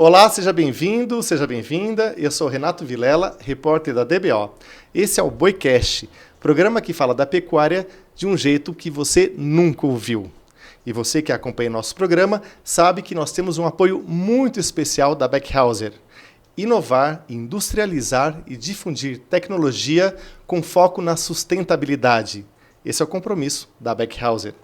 Olá, seja bem-vindo, seja bem-vinda. Eu sou Renato Vilela, repórter da DBO. Esse é o Boicast, programa que fala da pecuária de um jeito que você nunca ouviu. E você que acompanha nosso programa sabe que nós temos um apoio muito especial da Beckhauser. Inovar, industrializar e difundir tecnologia com foco na sustentabilidade. Esse é o compromisso da Beckhauser.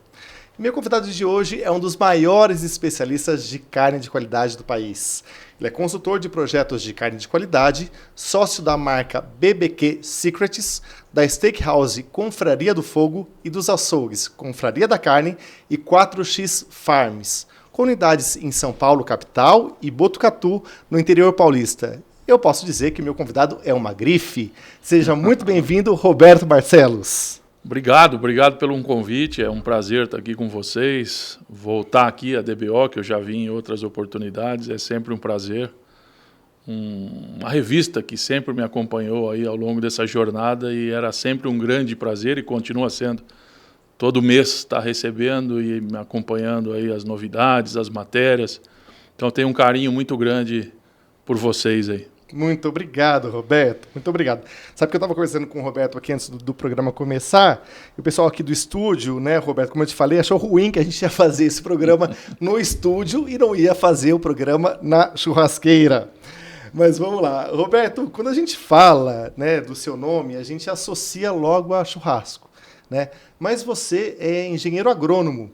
Meu convidado de hoje é um dos maiores especialistas de carne de qualidade do país. Ele é consultor de projetos de carne de qualidade, sócio da marca BBQ Secrets, da Steakhouse Confraria do Fogo e dos açougues Confraria da Carne e 4X Farms, com unidades em São Paulo, capital, e Botucatu, no interior paulista. Eu posso dizer que meu convidado é uma grife. Seja muito bem-vindo, Roberto Barcelos. Obrigado pelo convite, é um prazer estar aqui com vocês, voltar aqui à DBO, que eu já vi em outras oportunidades, é sempre um prazer. Uma revista que sempre me acompanhou aí ao longo dessa jornada e era sempre um grande prazer e continua sendo. Todo mês está recebendo e me acompanhando aí as novidades, as matérias, então tenho um carinho muito grande por vocês aí. Muito obrigado, Roberto. Muito obrigado. Sabe que eu estava conversando com o Roberto aqui antes do programa começar, e o pessoal aqui do estúdio, né, Roberto, como eu te falei, achou ruim que a gente ia fazer esse programa no estúdio e não ia fazer o programa na churrasqueira. Mas vamos lá. Roberto, quando a gente fala, né, do seu nome, a gente associa logo a churrasco, né? Mas você é engenheiro agrônomo.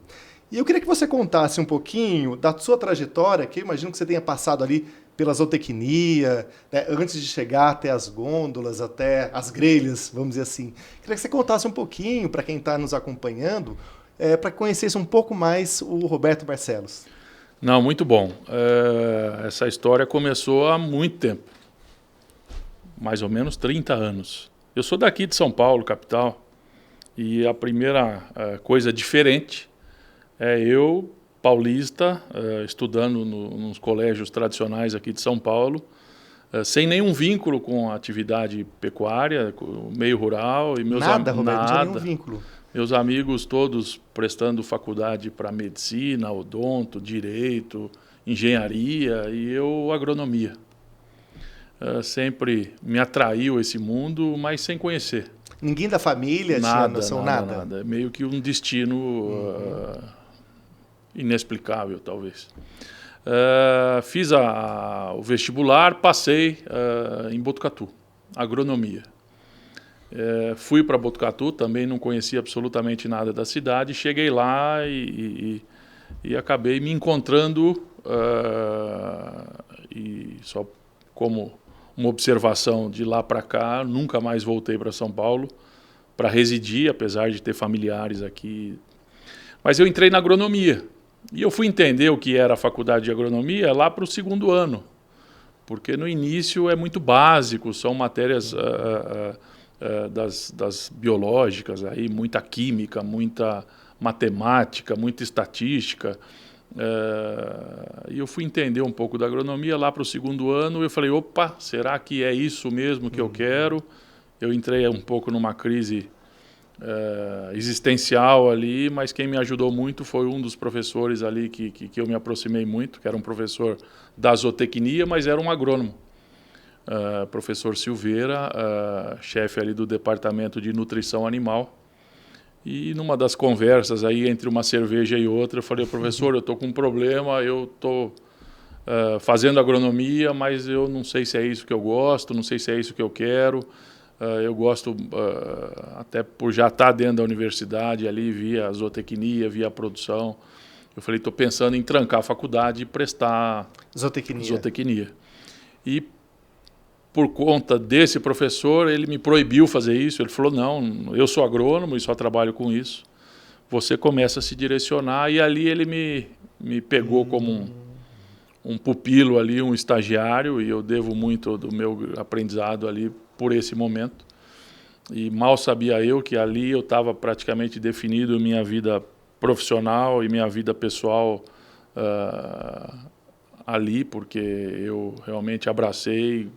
E eu queria que você contasse um pouquinho da sua trajetória, que eu imagino que você tenha passado ali pela zootecnia, né, antes de chegar até as gôndolas, até as grelhas, vamos dizer assim. Queria que você contasse um pouquinho, para quem está nos acompanhando, para que conhecesse um pouco mais o Roberto Barcelos. Não, muito bom. Essa história começou há muito tempo, mais ou menos 30 anos. Eu sou daqui de São Paulo, capital, e a primeira coisa diferente é eu, paulista, estudando nos colégios tradicionais aqui de São Paulo, sem nenhum vínculo com a atividade pecuária, com o meio rural. E Roberto, não tinha nenhum vínculo. Meus amigos todos prestando faculdade para medicina, odonto, direito, engenharia e eu agronomia. Sempre me atraiu esse mundo, mas sem conhecer. Ninguém da família tinha noção, nada? Meio que um destino inexplicável, talvez. Fiz o vestibular, passei em Botucatu, agronomia. Fui para Botucatu, também não conhecia absolutamente nada da cidade, cheguei lá e acabei me encontrando, e só como uma observação de lá para cá, nunca mais voltei para São Paulo para residir, apesar de ter familiares aqui. Mas eu entrei na agronomia. E eu fui entender o que era a faculdade de agronomia lá para o segundo ano, porque no início é muito básico, são matérias das biológicas, aí, muita química, muita matemática, muita estatística. E eu fui entender um pouco da agronomia lá para o segundo ano e eu falei, opa, será que é isso mesmo que eu quero? Eu entrei um pouco numa crise existencial ali, mas quem me ajudou muito foi um dos professores ali que eu me aproximei muito, que era um professor da zootecnia, mas era um agrônomo, professor Silveira, chefe ali do departamento de nutrição animal. E numa das conversas aí entre uma cerveja e outra, eu falei, professor, eu estou com um problema, eu estou fazendo agronomia, mas eu não sei se é isso que eu gosto, não sei se é isso que eu quero. Eu gosto, até por já estar dentro da universidade ali, via a zootecnia, via a produção. Eu falei, estou pensando em trancar a faculdade e prestar zootecnia. E por conta desse professor, ele me proibiu fazer isso. Ele falou, não, eu sou agrônomo e só trabalho com isso. Você começa a se direcionar. E ali ele me pegou como um pupilo ali, um estagiário, e eu devo muito do meu aprendizado ali por esse momento. E mal sabia eu que ali eu estava praticamente definido minha vida profissional e minha vida pessoal ali, porque eu realmente abracei,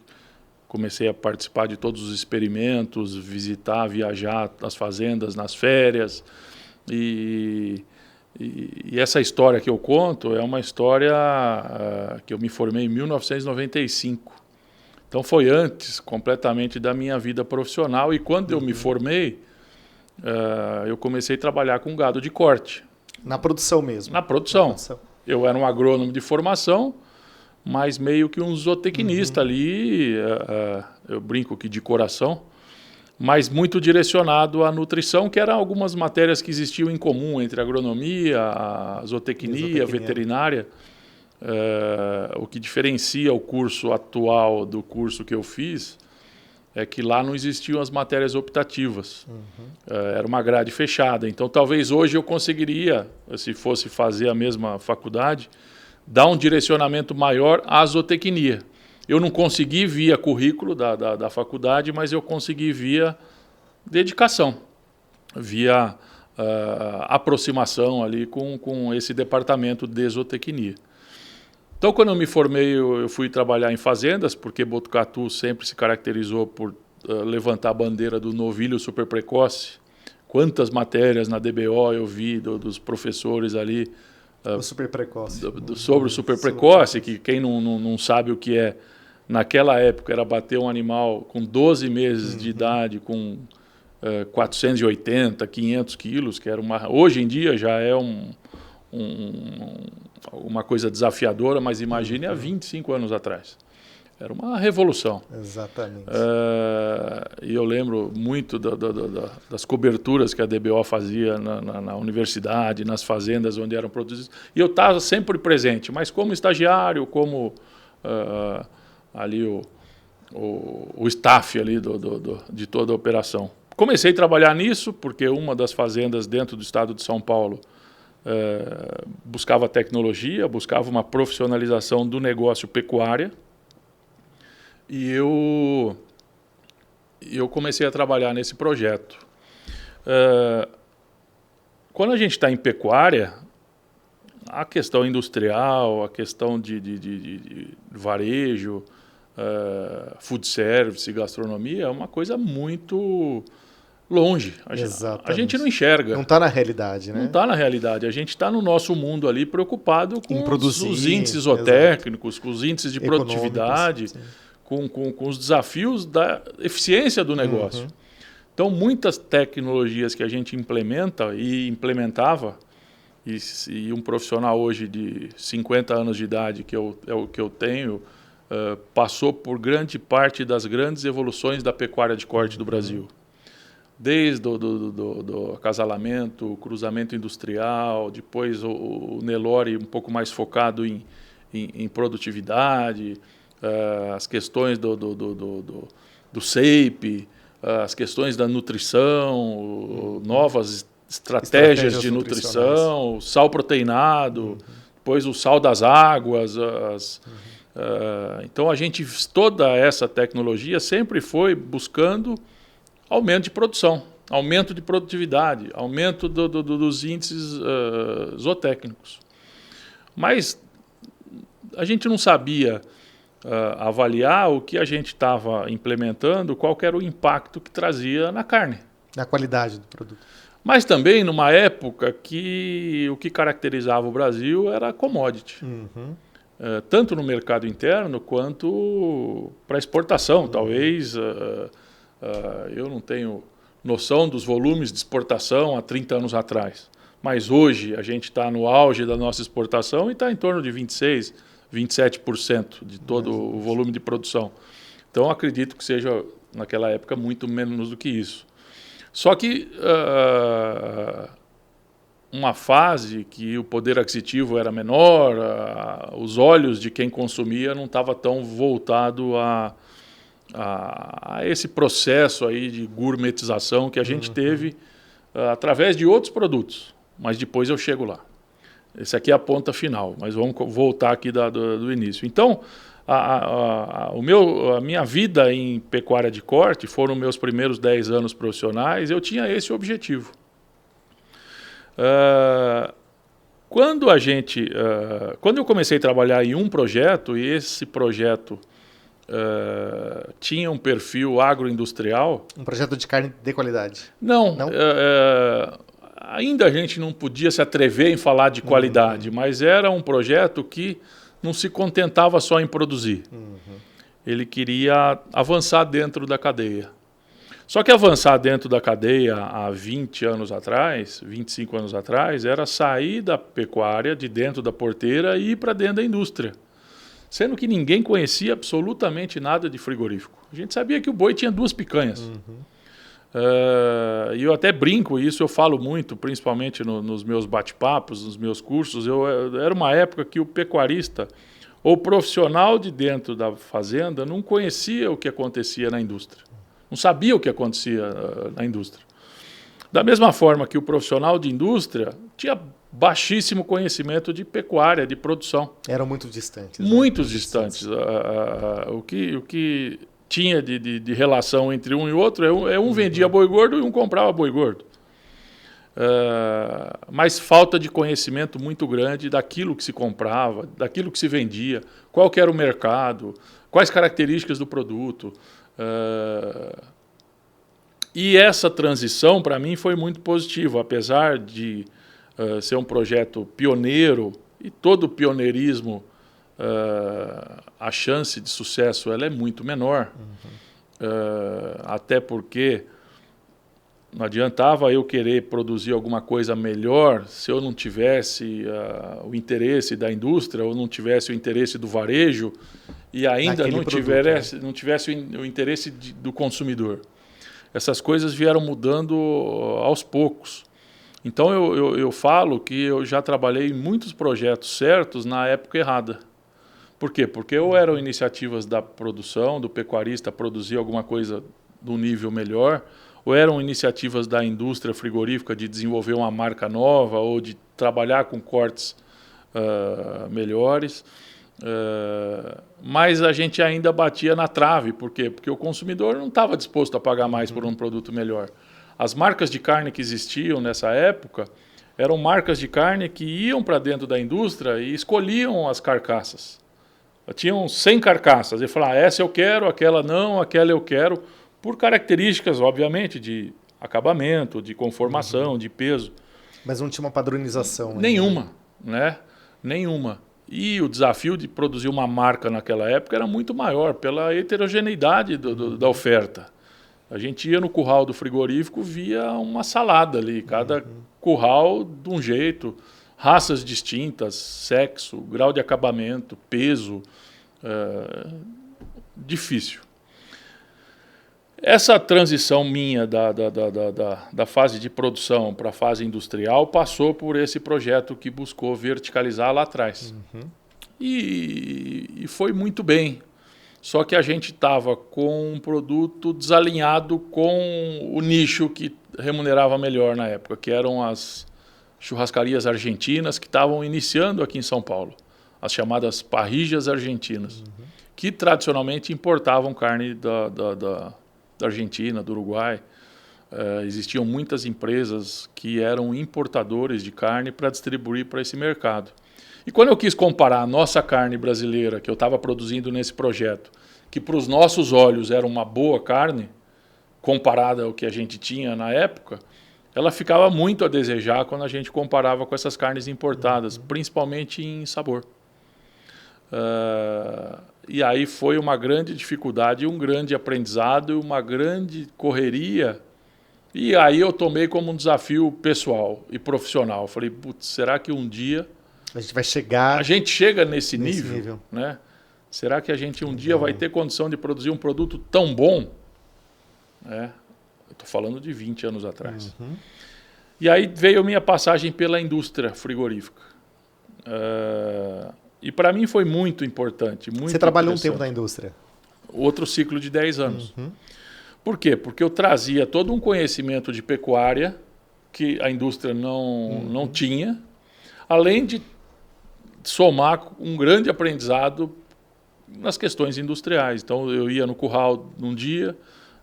comecei a participar de todos os experimentos, visitar, viajar as fazendas nas férias, e E essa história que eu conto é uma história que eu me formei em 1995. Então foi antes completamente da minha vida profissional. E quando eu me formei, eu comecei a trabalhar com gado de corte. Na produção mesmo? Na produção. Eu era um agrônomo de formação, mas meio que um zootecnista ali, eu brinco que de coração, mas muito direcionado à nutrição, que eram algumas matérias que existiam em comum entre a agronomia, a zootecnia, a veterinária. O que diferencia o curso atual do curso que eu fiz é que lá não existiam as matérias optativas. Era uma grade fechada. Então, talvez hoje eu conseguiria, se fosse fazer a mesma faculdade, dar um direcionamento maior à zootecnia. Eu não consegui via currículo da faculdade, mas eu consegui via dedicação, via aproximação ali com esse departamento de zootecnia. Então, quando eu me formei, eu fui trabalhar em fazendas, porque Botucatu sempre se caracterizou por levantar a bandeira do novilho super precoce. Quantas matérias na DBO eu vi dos professores ali o super precoce. Sobre o super precoce, que quem não sabe o que é, naquela época era bater um animal com 12 meses de idade, com 480, 500 quilos, que era hoje em dia já é uma coisa desafiadora, mas imagine há 25 anos atrás. Era uma revolução. Exatamente. E eu lembro muito das coberturas que a DBO fazia na universidade, nas fazendas onde eram produzidos. E eu estava sempre presente, mas como estagiário, como ali o staff ali de toda a operação. Comecei a trabalhar nisso, porque uma das fazendas dentro do estado de São Paulo buscava tecnologia, buscava uma profissionalização do negócio pecuária. E eu comecei a trabalhar nesse projeto. Quando a gente está em pecuária, a questão industrial, a questão de varejo, food service, gastronomia, é uma coisa muito longe. A gente não enxerga. Não está na realidade, né? Não está na realidade. A gente está no nosso mundo ali preocupado com os índices zootécnicos, com os índices de produtividade, com os desafios da eficiência do negócio. Então, muitas tecnologias que a gente implementa e implementava, e um profissional hoje de 50 anos de idade, que é o que eu tenho, passou por grande parte das grandes evoluções da pecuária de corte do Brasil. Desde do acasalamento, o cruzamento industrial, depois o Nelore um pouco mais focado em produtividade, as questões do SAPE, as questões da nutrição, novas estratégias de nutrição, sal proteinado, depois o sal das águas. Então, toda essa tecnologia sempre foi buscando aumento de produção, aumento de produtividade, aumento dos índices zootécnicos. Mas a gente não sabia avaliar o que a gente estava implementando, qual que era o impacto que trazia na carne. Na qualidade do produto. Mas também numa época que o que caracterizava o Brasil era a commodity. Tanto no mercado interno quanto para exportação. Talvez eu não tenho noção dos volumes de exportação há 30 anos atrás. Mas hoje a gente está no auge da nossa exportação e está em torno de 26%, 27% de todo o volume de produção. Então, acredito que seja, naquela época, muito menos do que isso. Só que uma fase que o poder aquisitivo era menor, os olhos de quem consumia não estava tão voltado a esse processo aí de gourmetização que a gente teve através de outros produtos. Mas depois eu chego lá. Esse aqui é a ponta final, mas vamos voltar aqui do início. Então, a minha vida em pecuária de corte foram meus primeiros 10 anos profissionais, eu tinha esse objetivo. Quando eu comecei a trabalhar em um projeto, e esse projeto tinha um perfil agroindustrial... Um projeto de carne de qualidade? Não. ainda a gente não podia se atrever em falar de qualidade, mas era um projeto que não se contentava só em produzir. Ele queria avançar dentro da cadeia. Só que avançar dentro da cadeia há 20 anos atrás, 25 anos atrás, era sair da pecuária, de dentro da porteira e ir para dentro da indústria. Sendo que ninguém conhecia absolutamente nada de frigorífico. A gente sabia que o boi tinha 2 picanhas. E eu até brinco, isso eu falo muito, principalmente nos meus bate-papos, nos meus cursos. Era uma época que o pecuarista, ou profissional de dentro da fazenda, não conhecia o que acontecia na indústria. Não sabia o que acontecia na indústria. Da mesma forma que o profissional de indústria tinha baixíssimo conhecimento de pecuária, de produção. Eram muito distantes. Muito distantes. O que tinha de relação entre um e outro um vendia boi gordo e um comprava boi gordo. Mas falta de conhecimento muito grande daquilo que se comprava, daquilo que se vendia, qual que era o mercado, quais características do produto. E essa transição, para mim, foi muito positiva, apesar de ser um projeto pioneiro, e todo pioneirismo, a chance de sucesso ela é muito menor, até porque não adiantava eu querer produzir alguma coisa melhor se eu não tivesse o interesse da indústria ou não tivesse o interesse do varejo e ainda não tivesse o interesse do consumidor. Essas coisas vieram mudando aos poucos. Então eu falo que eu já trabalhei em muitos projetos certos na época errada. Por quê? Porque ou eram iniciativas da produção, do pecuarista produzir alguma coisa de um nível melhor, ou eram iniciativas da indústria frigorífica de desenvolver uma marca nova ou de trabalhar com cortes melhores. Mas a gente ainda batia na trave. Por quê? Porque o consumidor não estava disposto a pagar mais por um produto melhor. As marcas de carne que existiam nessa época eram marcas de carne que iam para dentro da indústria e escolhiam as carcaças. Tinham 100 carcaças e falavam, essa eu quero, aquela não, aquela eu quero, por características, obviamente, de acabamento, de conformação, de peso. Mas não tinha uma padronização. Nenhuma, né? Nenhuma. E o desafio de produzir uma marca naquela época era muito maior, pela heterogeneidade da oferta. A gente ia no curral do frigorífico, via uma salada ali, cada curral de um jeito, raças distintas, sexo, grau de acabamento, peso, difícil. Essa transição minha da fase de produção para a fase industrial passou por esse projeto que buscou verticalizar lá atrás. E foi muito bem. Só que a gente estava com um produto desalinhado com o nicho que remunerava melhor na época, que eram as churrascarias argentinas que estavam iniciando aqui em São Paulo, as chamadas parrillas argentinas, que tradicionalmente importavam carne da Argentina, do Uruguai. Existiam muitas empresas que eram importadores de carne para distribuir para esse mercado. E quando eu quis comparar a nossa carne brasileira, que eu estava produzindo nesse projeto, que para os nossos olhos era uma boa carne, comparada ao que a gente tinha na época, ela ficava muito a desejar quando a gente comparava com essas carnes importadas, principalmente em sabor. E aí foi uma grande dificuldade, um grande aprendizado, uma grande correria. E aí eu tomei como um desafio pessoal e profissional. Falei, putz, será que um dia a gente vai chegar... A gente chega nesse nível, né? Será que a gente um dia vai ter condição de produzir um produto tão bom? Eu estou falando de 20 anos atrás. E aí veio a minha passagem pela indústria frigorífica. E para mim foi muito importante. Você trabalhou um tempo na indústria? Outro ciclo de 10 anos. Por quê? Porque eu trazia todo um conhecimento de pecuária que a indústria não tinha, além de somar um grande aprendizado nas questões industriais. Então eu ia no curral num dia,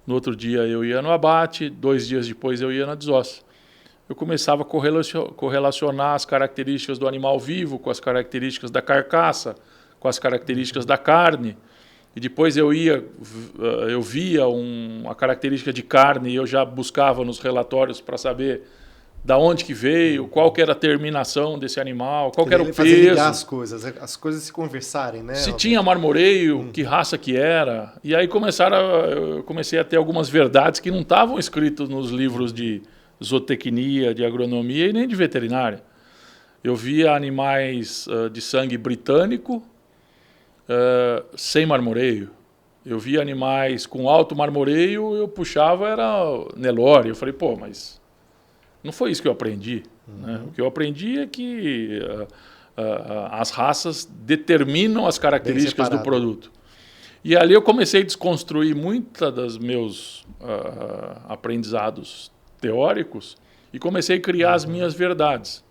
no outro dia eu ia no abate, 2 dias depois eu ia na desossa. Eu começava a correlacionar as características do animal vivo com as características da carcaça, com as características da carne. E depois eu via uma característica de carne e eu já buscava nos relatórios para saber da onde que veio, qual que era a terminação desse animal, qual que era o peso. Fazer ligar as coisas se conversarem, né? Se tinha marmoreio, que raça que era. E aí eu comecei a ter algumas verdades que não estavam escritas nos livros de zootecnia, de agronomia e nem de veterinária. Eu via animais de sangue britânico sem marmoreio. Eu via animais com alto marmoreio, eu puxava, era Nelore. Eu falei, pô, mas não foi isso que eu aprendi. Né? O que eu aprendi é que as raças determinam as características do produto. E ali eu comecei a desconstruir muitos dos meus aprendizados teóricos e comecei a criar as minhas verdades.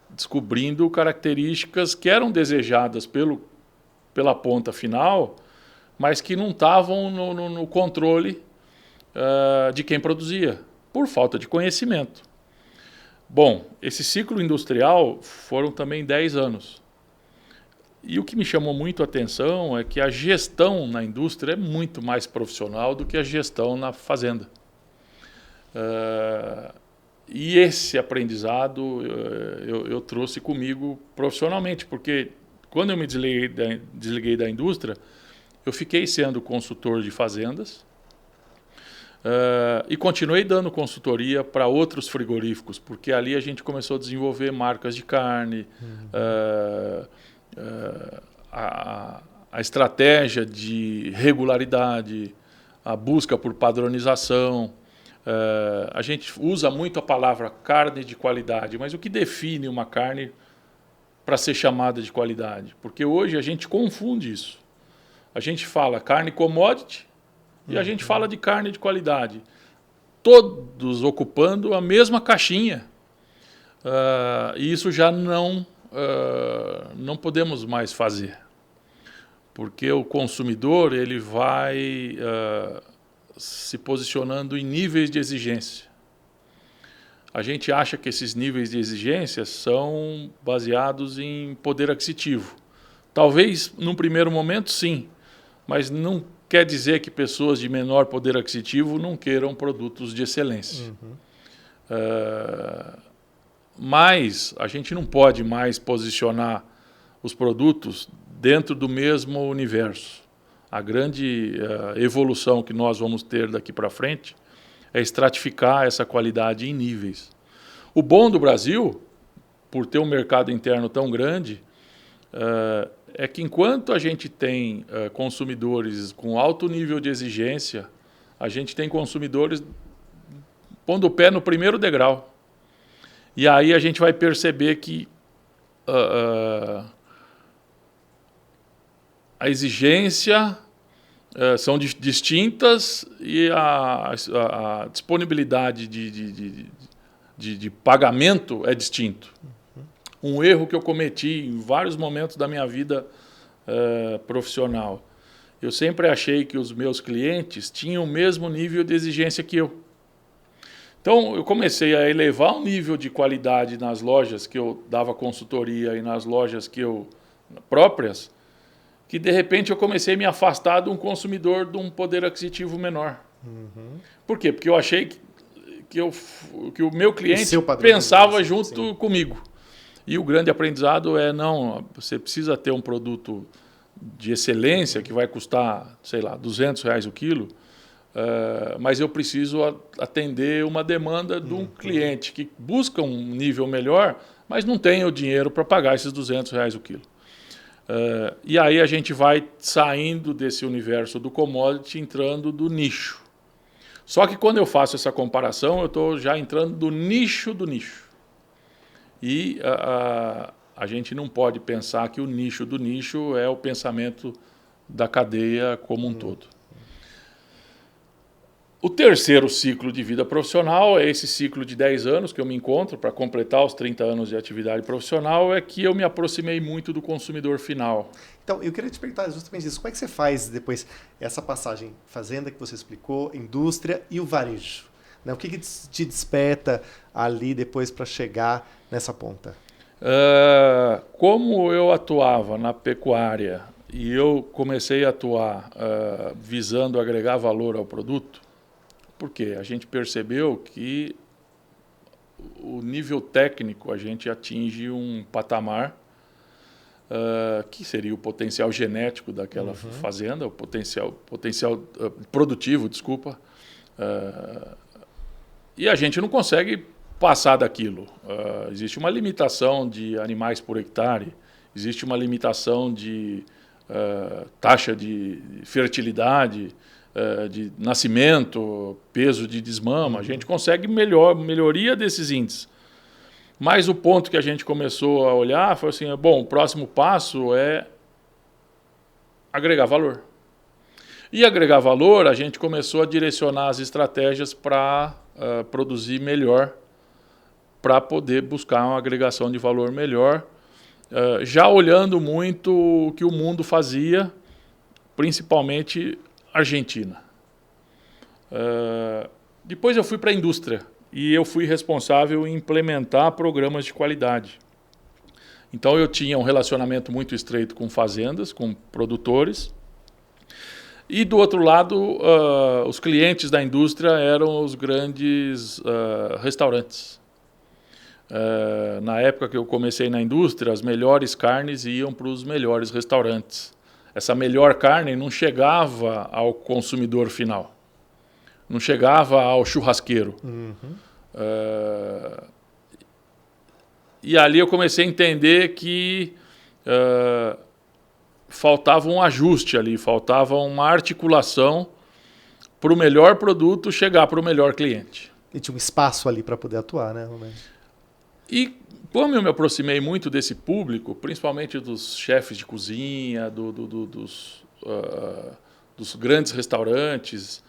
Descobrindo características que eram desejadas pela ponta final, mas que não estavam no controle de quem produzia, por falta de conhecimento. Bom, esse ciclo industrial foram também 10 anos. E o que me chamou muito a atenção é que a gestão na indústria é muito mais profissional do que a gestão na fazenda. E esse aprendizado eu trouxe comigo profissionalmente, porque quando eu me desliguei da indústria, eu fiquei sendo consultor de fazendas e continuei dando consultoria para outros frigoríficos, porque ali a gente começou a desenvolver marcas de carne, a estratégia de regularidade, a busca por padronização. A gente usa muito a palavra carne de qualidade, mas o que define uma carne para ser chamada de qualidade? Porque hoje a gente confunde isso. A gente fala carne commodity e a gente fala de carne de qualidade. Todos ocupando a mesma caixinha. E isso já não podemos mais fazer. Porque o consumidor ele vai se posicionando em níveis de exigência. A gente acha que esses níveis de exigência são baseados em poder aquisitivo. Talvez, num primeiro momento, sim, mas não quer dizer que pessoas de menor poder aquisitivo não queiram produtos de excelência. Mas a gente não pode mais posicionar os produtos dentro do mesmo universo. A grande evolução que nós vamos ter daqui para frente é estratificar essa qualidade em níveis. O bom do Brasil, por ter um mercado interno tão grande, é que enquanto a gente tem consumidores com alto nível de exigência, a gente tem consumidores pondo o pé no primeiro degrau. E aí a gente vai perceber que a exigência são distintas e a disponibilidade de pagamento é distinto. Um erro que eu cometi em vários momentos da minha vida profissional. Eu sempre achei que os meus clientes tinham o mesmo nível de exigência que eu. Então, eu comecei a elevar o nível de qualidade nas lojas que eu dava consultoria e nas lojas que eu próprias, que de repente eu comecei a me afastar de um consumidor de um poder aquisitivo menor. Por quê? Porque eu achei que o meu cliente pensava junto comigo. E o grande aprendizado é, não, você precisa ter um produto de excelência que vai custar, sei lá, R$200 o quilo, mas eu preciso atender uma demanda de um cliente que busca um nível melhor, mas não tem o dinheiro para pagar esses R$200 o quilo. E aí a gente vai saindo desse universo do commodity, entrando do nicho. Só que quando eu faço essa comparação, eu estou já entrando do nicho do nicho. E a gente não pode pensar que o nicho do nicho é o pensamento da cadeia como um todo. O terceiro ciclo de vida profissional é esse ciclo de 10 anos que eu me encontro para completar os 30 anos de atividade profissional, é que eu me aproximei muito do consumidor final. Então, eu queria te perguntar justamente isso. Como é que você faz depois essa passagem fazenda que você explicou, indústria e o varejo? Né? O que te desperta ali depois para chegar nessa ponta? Como eu atuava na pecuária e eu comecei a atuar visando agregar valor ao produto, Por quê? A gente percebeu que o nível técnico a gente atinge um patamar que seria o potencial genético daquela fazenda, o potencial produtivo, desculpa, e a gente não consegue passar daquilo. Existe uma limitação de animais por hectare, existe uma limitação de taxa de fertilidade, de nascimento, peso de desmama. A gente consegue melhoria desses índices. Mas o ponto que a gente começou a olhar foi assim, bom, o próximo passo é agregar valor. E agregar valor, a gente começou a direcionar as estratégias para produzir melhor, para poder buscar uma agregação de valor melhor, já olhando muito o que o mundo fazia, principalmente Argentina. Depois eu fui para a indústria e eu fui responsável em implementar programas de qualidade. Então eu tinha um relacionamento muito estreito com fazendas, com produtores, e do outro lado os clientes da indústria eram os grandes restaurantes. Na época que eu comecei na indústria, as melhores carnes iam para os melhores restaurantes. Essa melhor carne não chegava ao consumidor final, não chegava ao churrasqueiro. E ali eu comecei a entender que faltava um ajuste ali, faltava uma articulação para o melhor produto chegar para o melhor cliente. E tinha um espaço ali para poder atuar, né, Romero? E como eu me aproximei muito desse público, principalmente dos chefes de cozinha, dos grandes restaurantes,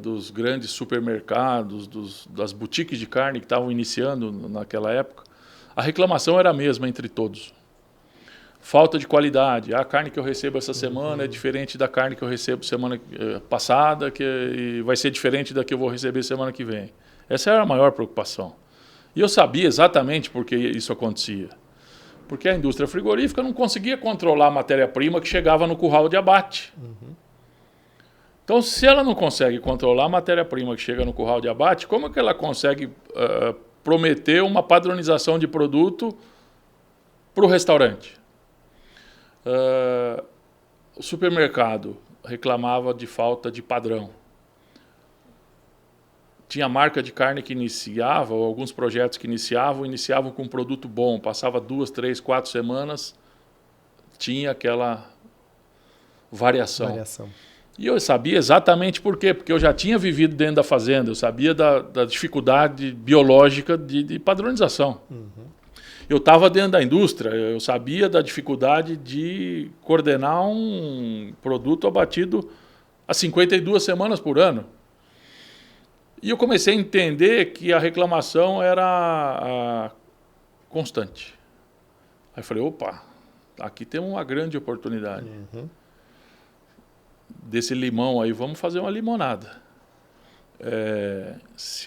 dos grandes supermercados, das boutiques de carne que estavam iniciando naquela época, a reclamação era a mesma entre todos. Falta de qualidade. A carne que eu recebo essa semana é diferente da carne que eu recebo semana passada, e vai ser diferente da que eu vou receber semana que vem. Essa era a maior preocupação. E eu sabia exatamente por que isso acontecia. Porque a indústria frigorífica não conseguia controlar a matéria-prima que chegava no curral de abate. Então, se ela não consegue controlar a matéria-prima que chega no curral de abate, como é que ela consegue prometer uma padronização de produto para o restaurante? O supermercado reclamava de falta de padrão. Tinha marca de carne que iniciava, ou alguns projetos que iniciavam com um produto bom, passava 2, 3, 4 semanas, tinha aquela variação. E eu sabia exatamente por quê, porque eu já tinha vivido dentro da fazenda, eu sabia da dificuldade biológica de padronização. Eu estava dentro da indústria, eu sabia da dificuldade de coordenar um produto abatido a 52 semanas por ano. E eu comecei a entender que a reclamação era constante. Aí eu falei, opa, aqui temos uma grande oportunidade. Desse limão aí, vamos fazer uma limonada.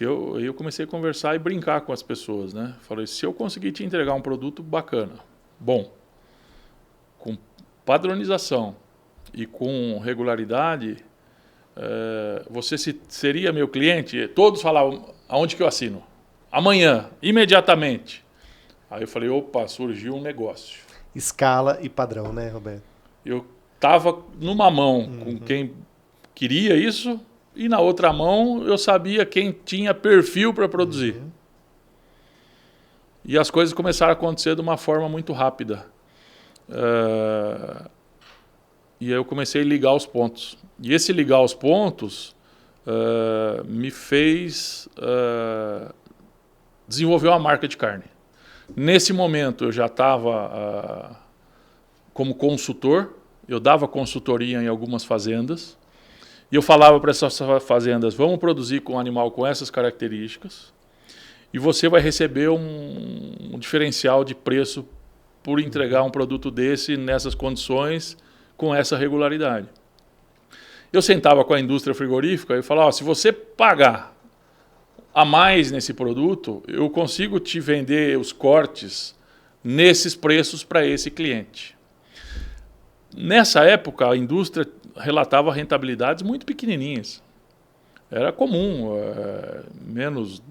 Eu comecei a conversar e brincar com as pessoas, né? Falei, se eu conseguir te entregar um produto bacana, bom, com padronização e com regularidade, você seria meu cliente? Todos falavam, aonde que eu assino? Amanhã, imediatamente. Aí eu falei, opa, surgiu um negócio. Escala e padrão, né, Roberto? Eu estava numa mão com quem queria isso e na outra mão eu sabia quem tinha perfil para produzir. E as coisas começaram a acontecer de uma forma muito rápida. E aí eu comecei a ligar os pontos. E esse ligar os pontos me fez desenvolver uma marca de carne. Nesse momento eu já estava como consultor, eu dava consultoria em algumas fazendas, e eu falava para essas fazendas, vamos produzir com um animal com essas características, e você vai receber um diferencial de preço por entregar um produto desse nessas condições, com essa regularidade. Eu sentava com a indústria frigorífica e falava, se você pagar a mais nesse produto, eu consigo te vender os cortes nesses preços para esse cliente. Nessa época, a indústria relatava rentabilidades muito pequenininhas. Era comum, menos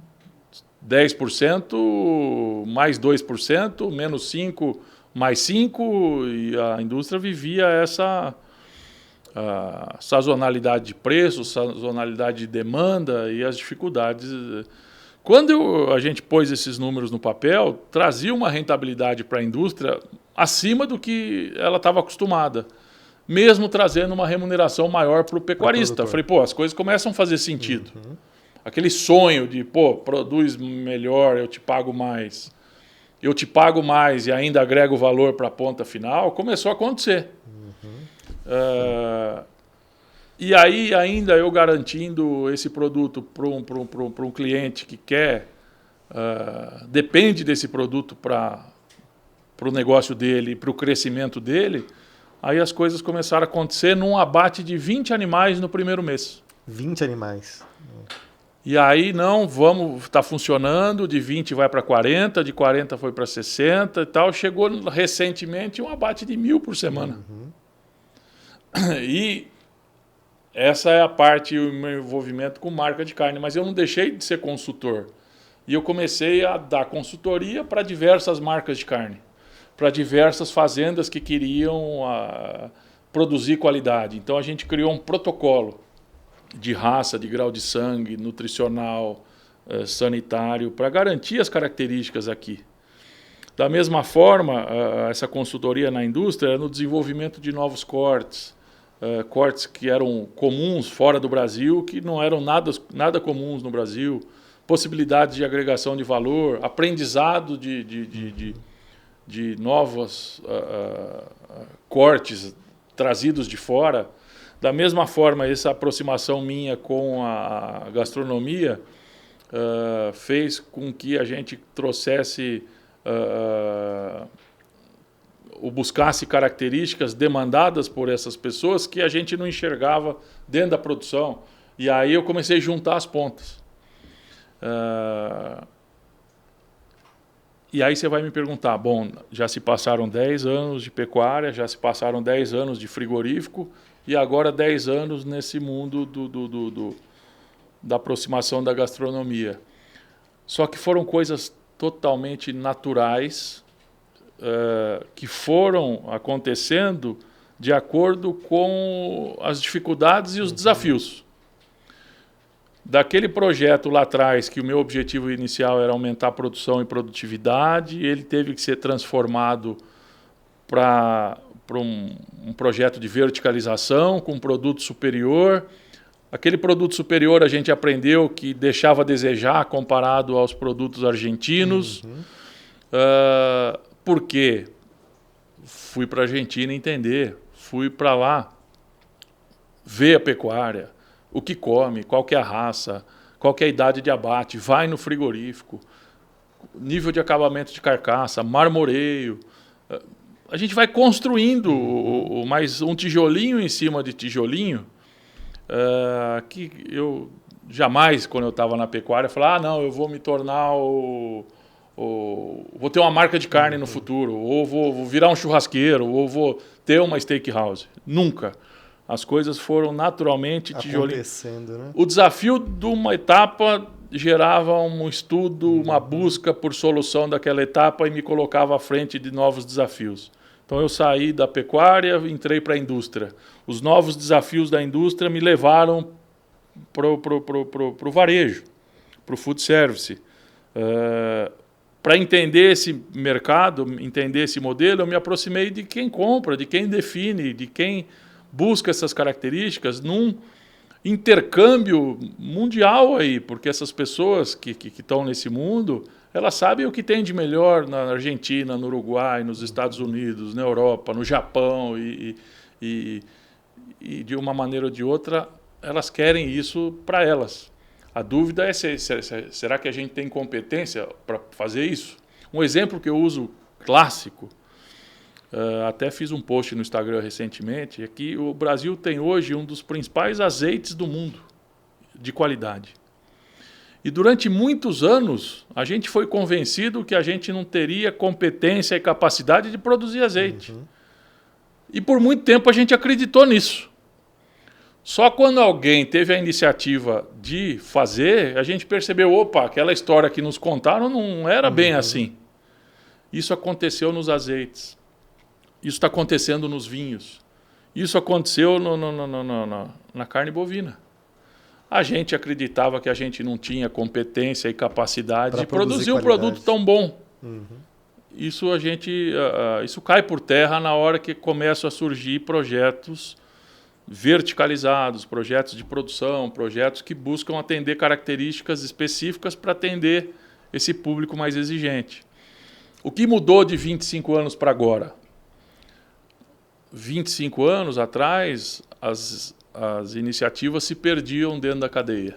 10%, mais 2%, menos 5%, mais 5%, e a indústria vivia essa sazonalidade de preço, sazonalidade de demanda e as dificuldades. Quando a gente pôs esses números no papel, trazia uma rentabilidade para a indústria acima do que ela estava acostumada, mesmo trazendo uma remuneração maior para o pecuarista. Eu falei, as coisas começam a fazer sentido. Uhum. Aquele sonho de, produz melhor, eu te pago mais. Eu te pago mais e ainda agrego valor para a ponta final, começou a acontecer. Uhum. E aí, ainda eu garantindo esse produto para um cliente que quer, depende desse produto para o negócio dele, para o crescimento dele, aí as coisas começaram a acontecer num abate de 20 animais no primeiro mês. 20 animais. E aí, está funcionando, de 20 vai para 40, de 40 foi para 60 e tal. Chegou recentemente um abate de 1.000 por semana. Uhum. E essa é a parte, o meu envolvimento com marca de carne, mas eu não deixei de ser consultor. E eu comecei a dar consultoria para diversas marcas de carne, para diversas fazendas que queriam produzir qualidade. Então a gente criou um protocolo de raça, de grau de sangue, nutricional, sanitário, para garantir as características aqui. Da mesma forma, essa consultoria na indústria no desenvolvimento de novos cortes, cortes que eram comuns fora do Brasil, que não eram nada comuns no Brasil, possibilidades de agregação de valor, aprendizado de novos cortes trazidos de fora. Da mesma forma, essa aproximação minha com a gastronomia fez com que a gente trouxesse ou buscasse características demandadas por essas pessoas que a gente não enxergava dentro da produção. E aí eu comecei a juntar as pontas. E aí você vai me perguntar, já se passaram 10 anos de pecuária, já se passaram 10 anos de frigorífico e agora 10 anos nesse mundo da aproximação da gastronomia. Só que foram coisas totalmente naturais, que foram acontecendo de acordo com as dificuldades e os desafios. Daquele projeto lá atrás, que o meu objetivo inicial era aumentar a produção e produtividade, ele teve que ser transformado para um projeto de verticalização com um produto superior. Aquele produto superior a gente aprendeu que deixava a desejar comparado aos produtos argentinos. Uhum. Por quê? Fui para a Argentina entender, fui para lá ver a pecuária, o que come, qual que é a raça, qual que é a idade de abate, vai no frigorífico, nível de acabamento de carcaça, marmoreio. A gente vai construindo mais um tijolinho em cima de tijolinho, que eu jamais, quando eu estava na pecuária, falava, não, eu vou me tornar vou ter uma marca de carne no futuro, ou vou virar um churrasqueiro, ou vou ter uma steakhouse. Nunca. As coisas foram naturalmente tijolinho. Né? O desafio de uma etapa gerava um estudo, uma busca por solução daquela etapa e me colocava à frente de novos desafios. Então eu saí da pecuária, entrei para a indústria. Os novos desafios da indústria me levaram para o varejo, para o food service. Para entender esse mercado, entender esse modelo, eu me aproximei de quem compra, de quem define, de quem busca essas características num intercâmbio mundial aí, porque essas pessoas que estão nesse mundo, elas sabem o que tem de melhor na Argentina, no Uruguai, nos Estados Unidos, na Europa, no Japão e de uma maneira ou de outra, elas querem isso para elas. A dúvida é será que a gente tem competência para fazer isso? Um exemplo que eu uso clássico, até fiz um post no Instagram recentemente, é que o Brasil tem hoje um dos principais azeites do mundo de qualidade. E durante muitos anos, a gente foi convencido que a gente não teria competência e capacidade de produzir azeite. Uhum. E por muito tempo a gente acreditou nisso. Só quando alguém teve a iniciativa de fazer, a gente percebeu, opa, aquela história que nos contaram não era bem assim. Isso aconteceu nos azeites. Isso está acontecendo nos vinhos. Isso aconteceu na carne bovina. A gente acreditava que a gente não tinha competência e capacidade de produzir um produto tão bom. Isso isso cai por terra na hora que começam a surgir projetos verticalizados, projetos de produção, projetos que buscam atender características específicas para atender esse público mais exigente. O que mudou de 25 anos para agora? 25 anos atrás, as iniciativas se perdiam dentro da cadeia.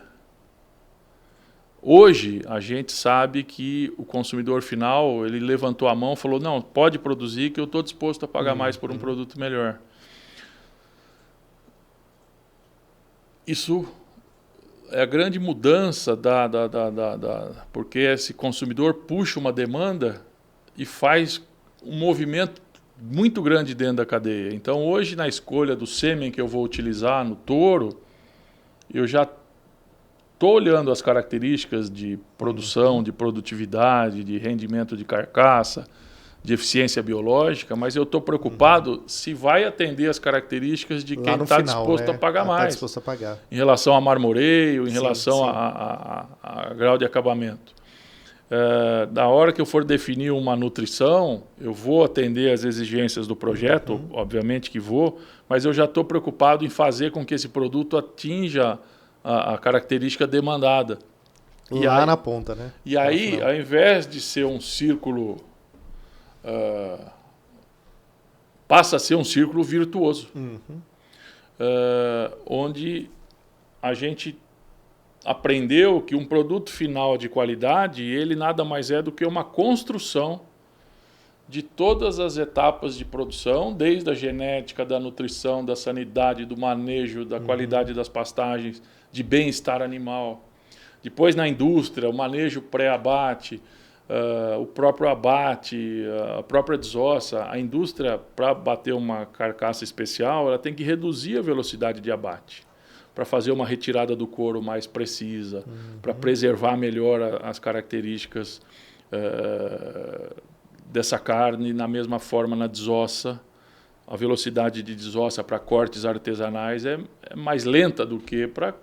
Hoje, a gente sabe que o consumidor final, ele levantou a mão e falou, não, pode produzir que eu estou disposto a pagar mais por um produto melhor. Isso é a grande mudança porque esse consumidor puxa uma demanda e faz um movimento muito grande dentro da cadeia. Então, hoje, na escolha do sêmen que eu vou utilizar no touro, eu já estou olhando as características de produção, de produtividade, de rendimento de carcaça, de eficiência biológica, mas eu estou preocupado se vai atender as características de quem está disposto a pagar mais. Disposto a pagar. Em relação a marmoreio, em relação a grau de acabamento. Da hora que eu for definir uma nutrição, eu vou atender as exigências do projeto, obviamente que vou, mas eu já estou preocupado em fazer com que esse produto atinja a característica demandada. Lá na ponta, né? E aí, ao invés de ser um círculo... passa a ser um círculo virtuoso, onde a gente aprendeu que um produto final de qualidade, ele nada mais é do que uma construção de todas as etapas de produção, desde a genética, da nutrição, da sanidade, do manejo, da qualidade das pastagens, de bem-estar animal. Depois, na indústria, o manejo pré-abate, o próprio abate, a própria desossa. A indústria, para bater uma carcaça especial, ela tem que reduzir a velocidade de abate, para fazer uma retirada do couro mais precisa, para preservar melhor as características dessa carne. Na mesma forma, na desossa, a velocidade de desossa para cortes artesanais é mais lenta do que para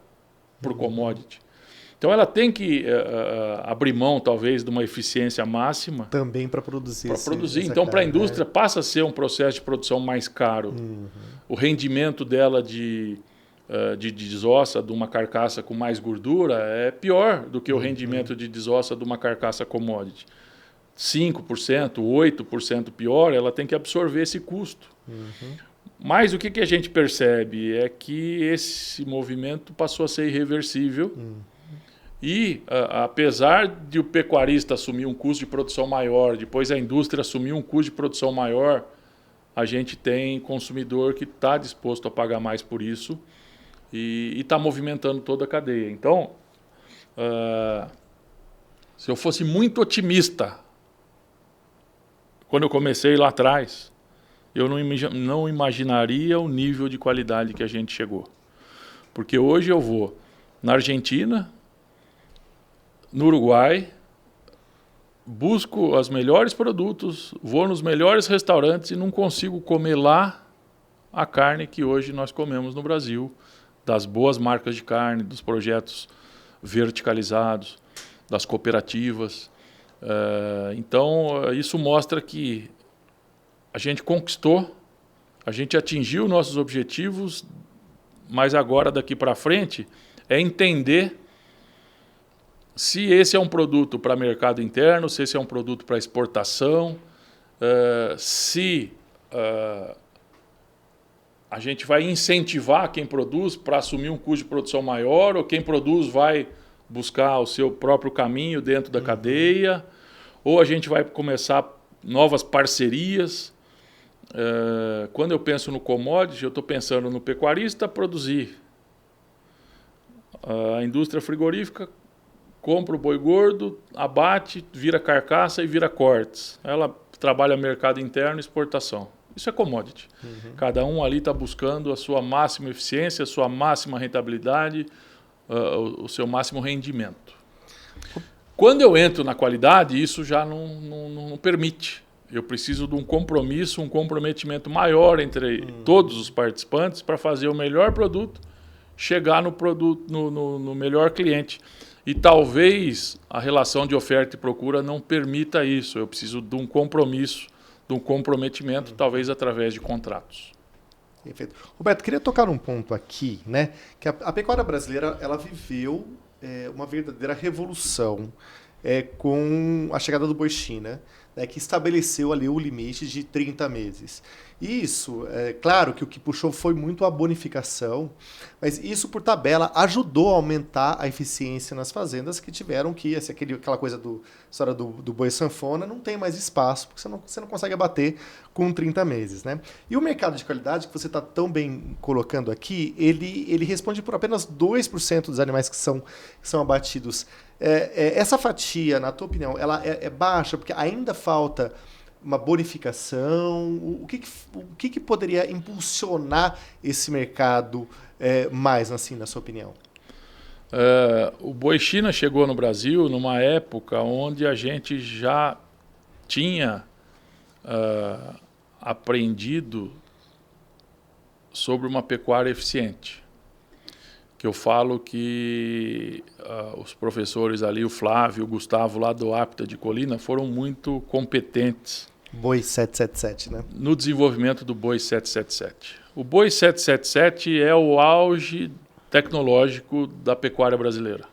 o commodity. Então, ela tem que abrir mão, talvez, de uma eficiência máxima. Também para produzir. Então, para a indústria, passa a ser um processo de produção mais caro. O rendimento dela de desossa de uma carcaça com mais gordura é pior do que o rendimento de desossa de uma carcaça commodity. 5%, 8% pior, ela tem que absorver esse custo. Mas o que a gente percebe é que esse movimento passou a ser irreversível. E, apesar de o pecuarista assumir um custo de produção maior, depois a indústria assumir um custo de produção maior, a gente tem consumidor que está disposto a pagar mais por isso e está movimentando toda a cadeia. Então, se eu fosse muito otimista, quando eu comecei lá atrás, eu não imaginaria o nível de qualidade que a gente chegou. Porque hoje eu vou na Argentina, no Uruguai, busco os melhores produtos, vou nos melhores restaurantes e não consigo comer lá a carne que hoje nós comemos no Brasil, das boas marcas de carne, dos projetos verticalizados, das cooperativas. Então, isso mostra que a gente conquistou, a gente atingiu nossos objetivos, mas agora, daqui para frente, é entender se esse é um produto para mercado interno, se esse é um produto para exportação, se a gente vai incentivar quem produz para assumir um custo de produção maior, ou quem produz vai buscar o seu próprio caminho dentro da cadeia, ou a gente vai começar novas parcerias. Quando eu penso no commodity, eu estou pensando no pecuarista produzir. A indústria frigorífica compra o boi gordo, abate, vira carcaça e vira cortes. Ela trabalha mercado interno e exportação. Isso é commodity. Cada um ali está buscando a sua máxima eficiência, a sua máxima rentabilidade, o seu máximo rendimento. Quando eu entro na qualidade, isso já não permite. Eu preciso de um compromisso, um comprometimento maior entre todos os participantes para fazer o melhor produto, chegar no produto, no melhor cliente. E talvez a relação de oferta e procura não permita isso. Eu preciso de um compromisso, de um comprometimento, talvez através de contratos. Perfeito. Roberto, queria tocar num ponto aqui, né? Que a pecuária brasileira ela viveu uma verdadeira revolução com a chegada do boi China, né, que estabeleceu ali o limite de 30 meses. Isso, claro que o que puxou foi muito a bonificação, mas isso, por tabela, ajudou a aumentar a eficiência nas fazendas que tiveram que, assim, aquela coisa história do boi sanfona, não tem mais espaço, porque você não consegue abater com 30 meses. Né? E o mercado de qualidade, que você está tão bem colocando aqui, ele responde por apenas 2% dos animais que são abatidos. Essa fatia, na tua opinião, ela é baixa, porque ainda falta uma bonificação? O que poderia impulsionar esse mercado mais, assim, na sua opinião? O boi China chegou no Brasil numa época onde a gente já tinha aprendido sobre uma pecuária eficiente. Que eu falo que os professores ali, o Flávio, o Gustavo, lá do Apta de Colina, foram muito competentes. Boi 777, né? No desenvolvimento do boi 777. O boi 777 é o auge tecnológico da pecuária brasileira.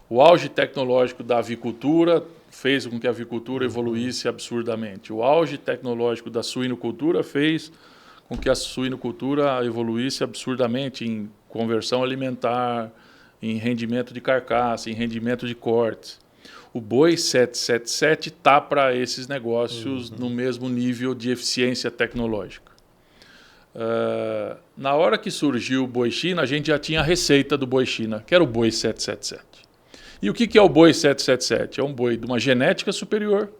O auge tecnológico da avicultura fez com que a avicultura evoluísse absurdamente. O auge tecnológico da suinocultura fez com que a suinocultura evoluísse absurdamente em conversão alimentar, em rendimento de carcaça, em rendimento de cortes. O boi 777 está para esses negócios no mesmo nível de eficiência tecnológica. Na hora que surgiu o boi China, a gente já tinha a receita do boi China, que era o boi 777. E o que é o boi 777? É um boi de uma genética superior,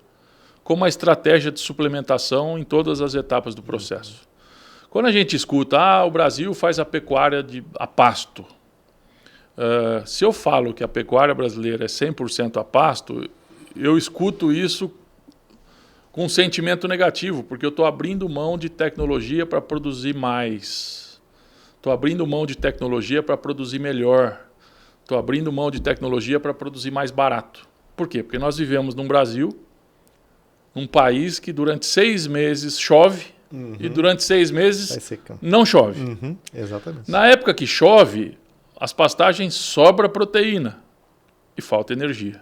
com uma estratégia de suplementação em todas as etapas do processo. Quando a gente escuta, o Brasil faz a pecuária a pasto. Se eu falo que a pecuária brasileira é 100% a pasto, eu escuto isso com um sentimento negativo, porque eu estou abrindo mão de tecnologia para produzir mais. Estou abrindo mão de tecnologia para produzir melhor. Estou abrindo mão de tecnologia para produzir mais barato. Por quê? Porque nós vivemos num Brasil, num país que durante 6 meses chove, e durante 6 meses não chove. Exatamente. Na época que chove, as pastagens sobra proteína e falta energia.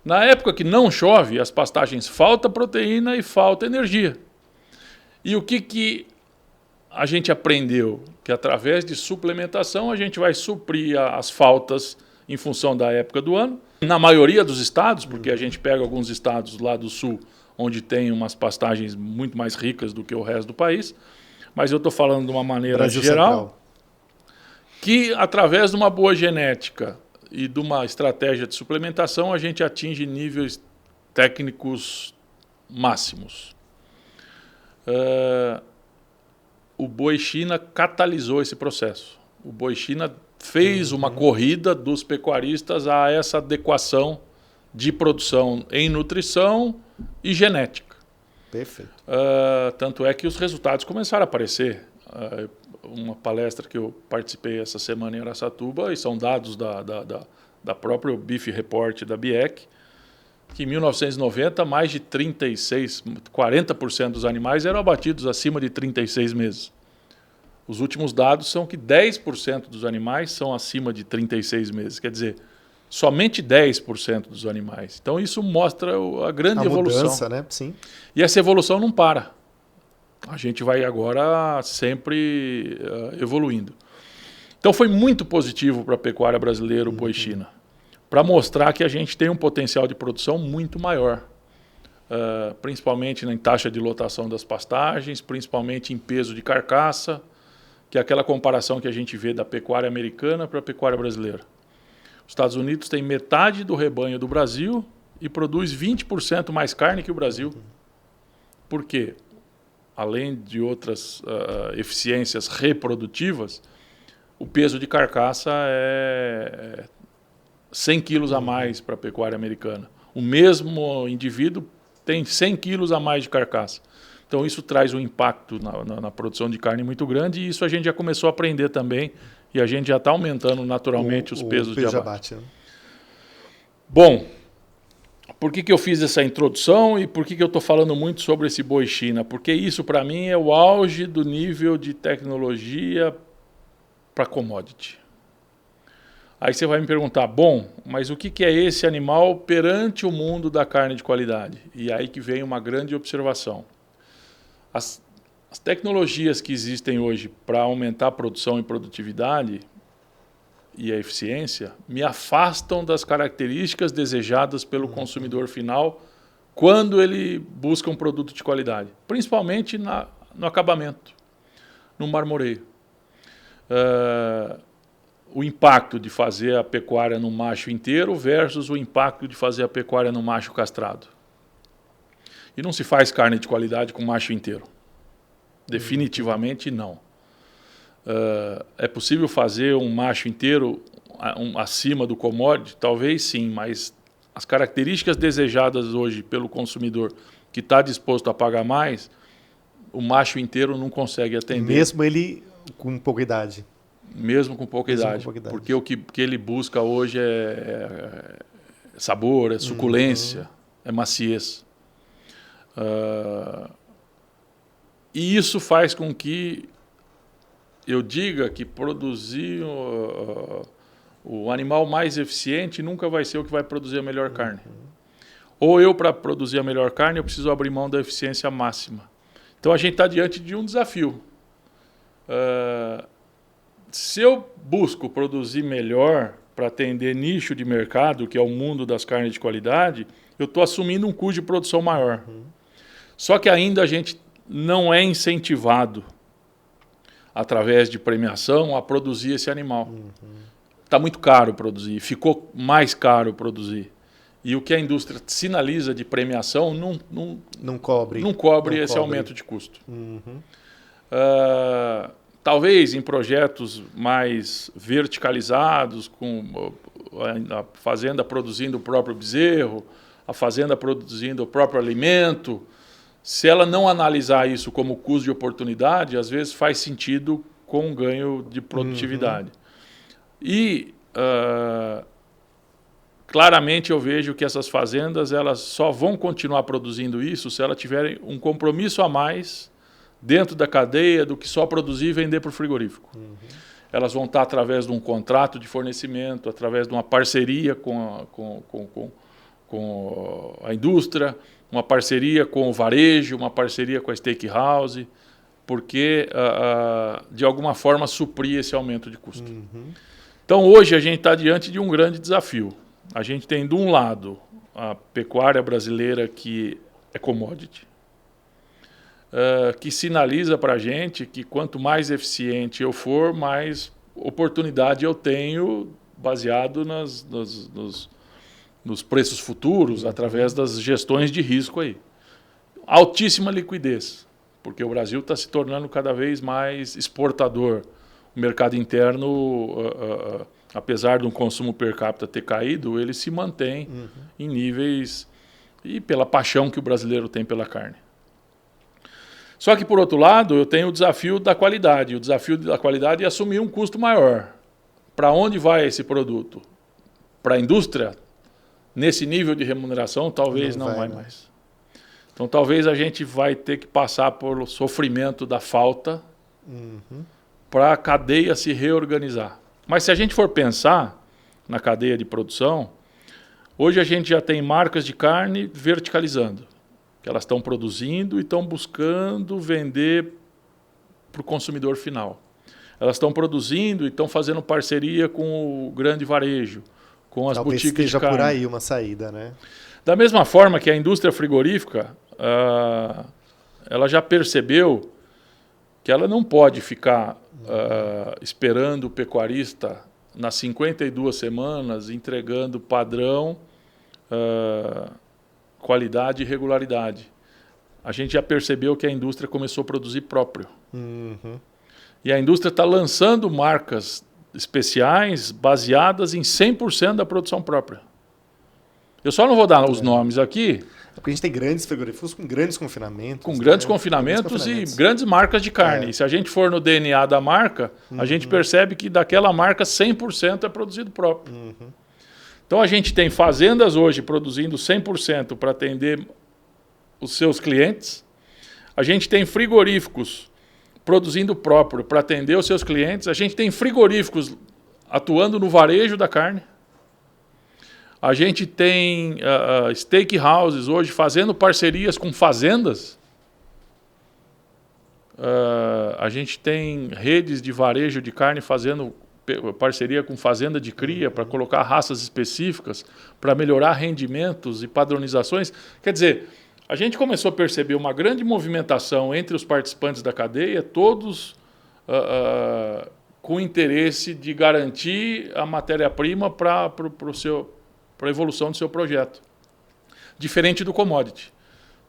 Na época que não chove, as pastagens falta proteína e falta energia. E o que a gente aprendeu? Que através de suplementação a gente vai suprir as faltas em função da época do ano. Na maioria dos estados, porque a gente pega alguns estados lá do sul, onde tem umas pastagens muito mais ricas do que o resto do país, mas eu estou falando de uma maneira Brasil geral, Central. Que através de uma boa genética e de uma estratégia de suplementação, a gente atinge níveis técnicos máximos. O boi China catalisou esse processo. O boi China fez uma corrida dos pecuaristas a essa adequação de produção em nutrição e genética. Perfeito. Tanto é que os resultados começaram a aparecer. Uma palestra que eu participei essa semana em Araçatuba, e são dados da própria Beef Report da BIEC, que em 1990 mais de 40% dos animais eram abatidos acima de 36 meses. Os últimos dados são que 10% dos animais são acima de 36 meses. Quer dizer, somente 10% dos animais. Então isso mostra a grande evolução. Mudança, né? Sim. E essa evolução não para. A gente vai agora sempre evoluindo. Então foi muito positivo para a pecuária brasileira o boi China, para mostrar que a gente tem um potencial de produção muito maior, principalmente em taxa de lotação das pastagens, principalmente em peso de carcaça, que é aquela comparação que a gente vê da pecuária americana para a pecuária brasileira. Os Estados Unidos tem metade do rebanho do Brasil e produz 20% mais carne que o Brasil. Por quê? além de outras eficiências reprodutivas, o peso de carcaça é 100 quilos a mais para a pecuária americana. O mesmo indivíduo tem 100 quilos a mais de carcaça. Então isso traz um impacto na produção de carne muito grande, e isso a gente já começou a aprender também, e a gente já está aumentando naturalmente os pesos de abate. Né? Bom, por que eu fiz essa introdução e por que eu estou falando muito sobre esse boi China? Porque isso para mim é o auge do nível de tecnologia para commodity. Aí você vai me perguntar, bom, mas o que é esse animal perante o mundo da carne de qualidade? E aí que vem uma grande observação. As tecnologias que existem hoje para aumentar a produção e produtividade e a eficiência me afastam das características desejadas pelo consumidor final quando ele busca um produto de qualidade, principalmente no acabamento, no marmoreio. O impacto de fazer a pecuária no macho inteiro versus o impacto de fazer a pecuária no macho castrado. E não se faz carne de qualidade com macho inteiro. Definitivamente não. É possível fazer um macho inteiro acima do commodity? Talvez sim, mas as características desejadas hoje pelo consumidor que está disposto a pagar mais, o macho inteiro não consegue atender. Mesmo ele com pouca idade. Mesmo com pouca idade. Porque o que ele busca hoje é sabor, é suculência, é maciez. E isso faz com que eu diga que produzir o animal mais eficiente nunca vai ser o que vai produzir a melhor carne. Ou eu, para produzir a melhor carne, eu preciso abrir mão da eficiência máxima. Então a gente está diante de um desafio. Se eu busco produzir melhor para atender nicho de mercado, que é o mundo das carnes de qualidade, eu estou assumindo um custo de produção maior. Só que ainda a gente não é incentivado, através de premiação, a produzir esse animal. Está muito caro produzir, ficou mais caro produzir. E o que a indústria sinaliza de premiação não cobre esse aumento de custo. Talvez em projetos mais verticalizados, com a fazenda produzindo o próprio bezerro, a fazenda produzindo o próprio alimento, se ela não analisar isso como custo de oportunidade, às vezes faz sentido com um ganho de produtividade. E claramente eu vejo que essas fazendas elas só vão continuar produzindo isso se elas tiverem um compromisso a mais dentro da cadeia do que só produzir e vender para o frigorífico. Elas vão estar através de um contrato de fornecimento, através de uma parceria com a indústria, uma parceria com o varejo, uma parceria com a steakhouse, porque, de alguma forma, suprir esse aumento de custo. Então, hoje, a gente está diante de um grande desafio. A gente tem, de um lado, a pecuária brasileira, que é commodity, que sinaliza para a gente que quanto mais eficiente eu for, mais oportunidade eu tenho baseado nos preços futuros, através das gestões de risco aí. Altíssima liquidez, porque o Brasil está se tornando cada vez mais exportador. O mercado interno, apesar do consumo per capita ter caído, ele se mantém em níveis, e pela paixão que o brasileiro tem pela carne. Só que, por outro lado, eu tenho o desafio da qualidade. O desafio da qualidade é assumir um custo maior. Para onde vai esse produto? Para a indústria? Nesse nível de remuneração, talvez não vai mais. Então, talvez a gente vai ter que passar pelo sofrimento da falta para a cadeia se reorganizar. Mas se a gente for pensar na cadeia de produção, hoje a gente já tem marcas de carne verticalizando, que elas estão produzindo e estão buscando vender para o consumidor final. Elas estão produzindo e estão fazendo parceria com o grande varejo, com as boutiques de carne. Talvez esteja por aí uma saída, né? Da mesma forma que a indústria frigorífica, ela já percebeu que ela não pode ficar esperando o pecuarista nas 52 semanas entregando padrão, qualidade e regularidade. a gente já percebeu que a indústria começou a produzir próprio. E a indústria está lançando marcas especiais baseadas em 100% da produção própria. Eu só não vou dar os nomes aqui. Porque a gente tem grandes frigoríficos com grandes confinamentos. Com grandes confinamentos e grandes marcas de carne. E se a gente for no DNA da marca, a gente percebe que daquela marca 100% é produzido próprio. Então a gente tem fazendas hoje produzindo 100% para atender os seus clientes. A gente tem frigoríficos produzindo próprio para atender os seus clientes. A gente tem frigoríficos atuando no varejo da carne. A gente tem steakhouses hoje fazendo parcerias com fazendas. A gente tem redes de varejo de carne fazendo parceria com fazenda de cria para colocar raças específicas, para melhorar rendimentos e padronizações. Quer dizer, a gente começou a perceber uma grande movimentação entre os participantes da cadeia, todos com interesse de garantir a matéria-prima para a evolução do seu projeto. Diferente do commodity.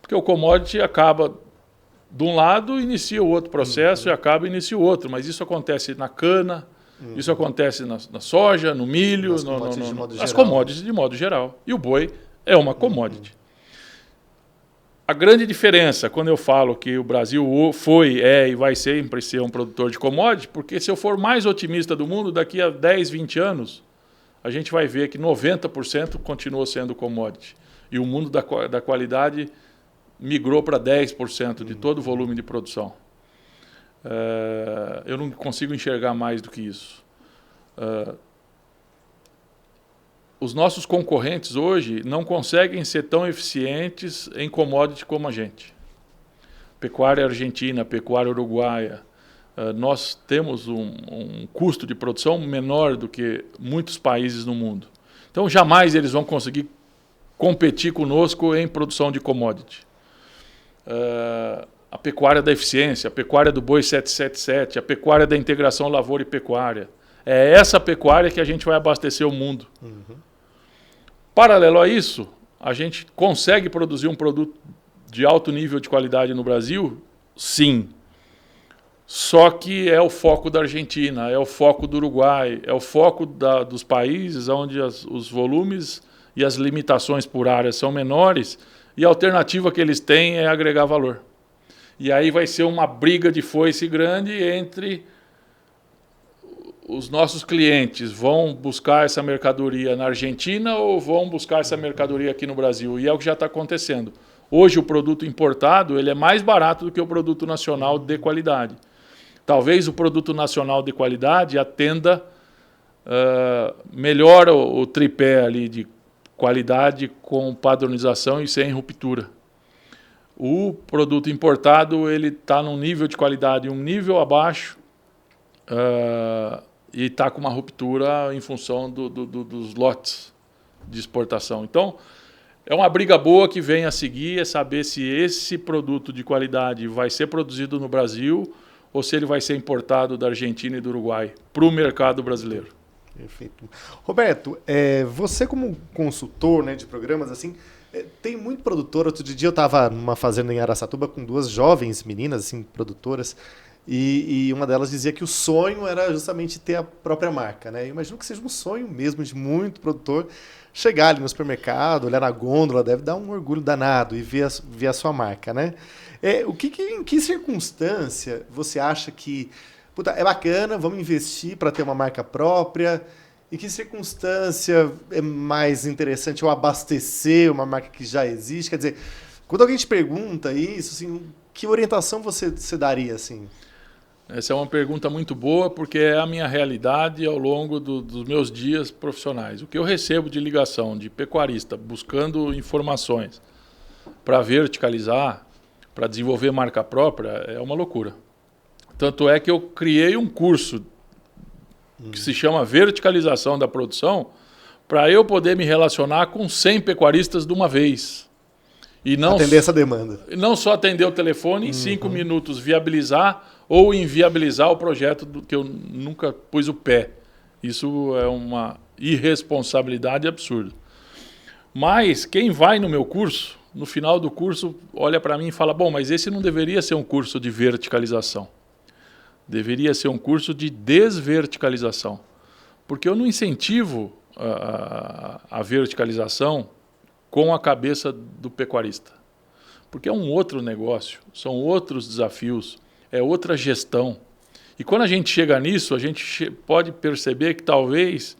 Porque o commodity acaba de um lado, inicia o outro processo e acaba, inicia o outro. Mas isso acontece na cana, isso acontece na soja, no milho, nas commodities de modo geral. E o boi é uma commodity. A grande diferença, quando eu falo que o Brasil foi, é e vai sempre ser um produtor de commodity, porque se eu for mais otimista do mundo, daqui a 10, 20 anos, a gente vai ver que 90% continua sendo commodity. E o mundo da qualidade migrou para 10% de todo o volume de produção. Eu não consigo enxergar mais do que isso. Os nossos concorrentes hoje não conseguem ser tão eficientes em commodity como a gente. Pecuária argentina, pecuária uruguaia. Nós temos um custo de produção menor do que muitos países no mundo. Então, jamais eles vão conseguir competir conosco em produção de commodity. A pecuária da eficiência, a pecuária do boi 777, a pecuária da integração lavoura e pecuária. É essa pecuária que a gente vai abastecer o mundo. Paralelo a isso, a gente consegue produzir um produto de alto nível de qualidade no Brasil? Sim. Só que é o foco da Argentina, é o foco do Uruguai, é o foco dos países onde os volumes e as limitações por área são menores e a alternativa que eles têm é agregar valor. E aí vai ser uma briga de foice grande entre os nossos clientes vão buscar essa mercadoria na Argentina ou vão buscar essa mercadoria aqui no Brasil. E é o que já está acontecendo. Hoje o produto importado ele é mais barato do que o produto nacional de qualidade. Talvez o produto nacional de qualidade atenda melhor o tripé ali de qualidade com padronização e sem ruptura. O produto importado ele está num nível de qualidade um nível abaixo e está com uma ruptura em função dos lotes de exportação. Então, é uma briga boa que vem a seguir, é saber se esse produto de qualidade vai ser produzido no Brasil ou se ele vai ser importado da Argentina e do Uruguai para o mercado brasileiro. Perfeito. Roberto, você como consultor, né, de programas, assim, tem muito produtor. Outro dia eu estava numa fazenda em Araçatuba com duas jovens meninas, assim, produtoras, e uma delas dizia que o sonho era justamente ter a própria marca, né? Eu imagino que seja um sonho mesmo de muito produtor chegar ali no supermercado, olhar na gôndola, deve dar um orgulho danado e ver a sua marca, né? Em que circunstância você acha que é bacana, vamos investir para ter uma marca própria? Em que circunstância é mais interessante eu abastecer uma marca que já existe? Quer dizer, quando alguém te pergunta isso, assim, que orientação você daria, assim? Essa é uma pergunta muito boa, porque é a minha realidade ao longo dos meus dias profissionais. O que eu recebo de ligação de pecuarista buscando informações para verticalizar, para desenvolver marca própria, é uma loucura. Tanto é que eu criei um curso que se chama Verticalização da Produção, para eu poder me relacionar com 100 pecuaristas de uma vez. E não atender essa demanda. Não só atender o telefone, em 5 minutos viabilizar ou inviabilizar o projeto que eu nunca pus o pé. Isso é uma irresponsabilidade absurda. Mas quem vai no meu curso no final do curso, olha para mim e fala, bom, mas esse não deveria ser um curso de verticalização. Deveria ser um curso de desverticalização. Porque eu não incentivo a verticalização com a cabeça do pecuarista. Porque é um outro negócio, são outros desafios, é outra gestão. E quando a gente chega nisso, a gente pode perceber que talvez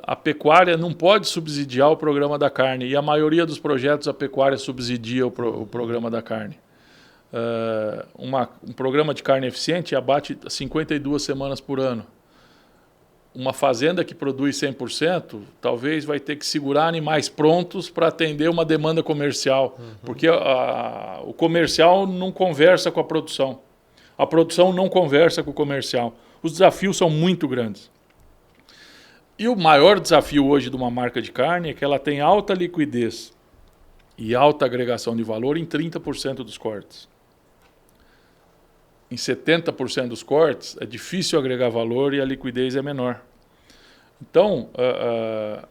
a pecuária não pode subsidiar o programa da carne. E a maioria dos projetos a pecuária subsidia o programa da carne. Um programa de carne eficiente abate 52 semanas por ano. Uma fazenda que produz 100%, talvez vai ter que segurar animais prontos para atender uma demanda comercial. Porque o comercial não conversa com a produção. A produção não conversa com o comercial. Os desafios são muito grandes. E o maior desafio hoje de uma marca de carne é que ela tem alta liquidez e alta agregação de valor em 30% dos cortes. Em 70% dos cortes é difícil agregar valor e a liquidez é menor. Então,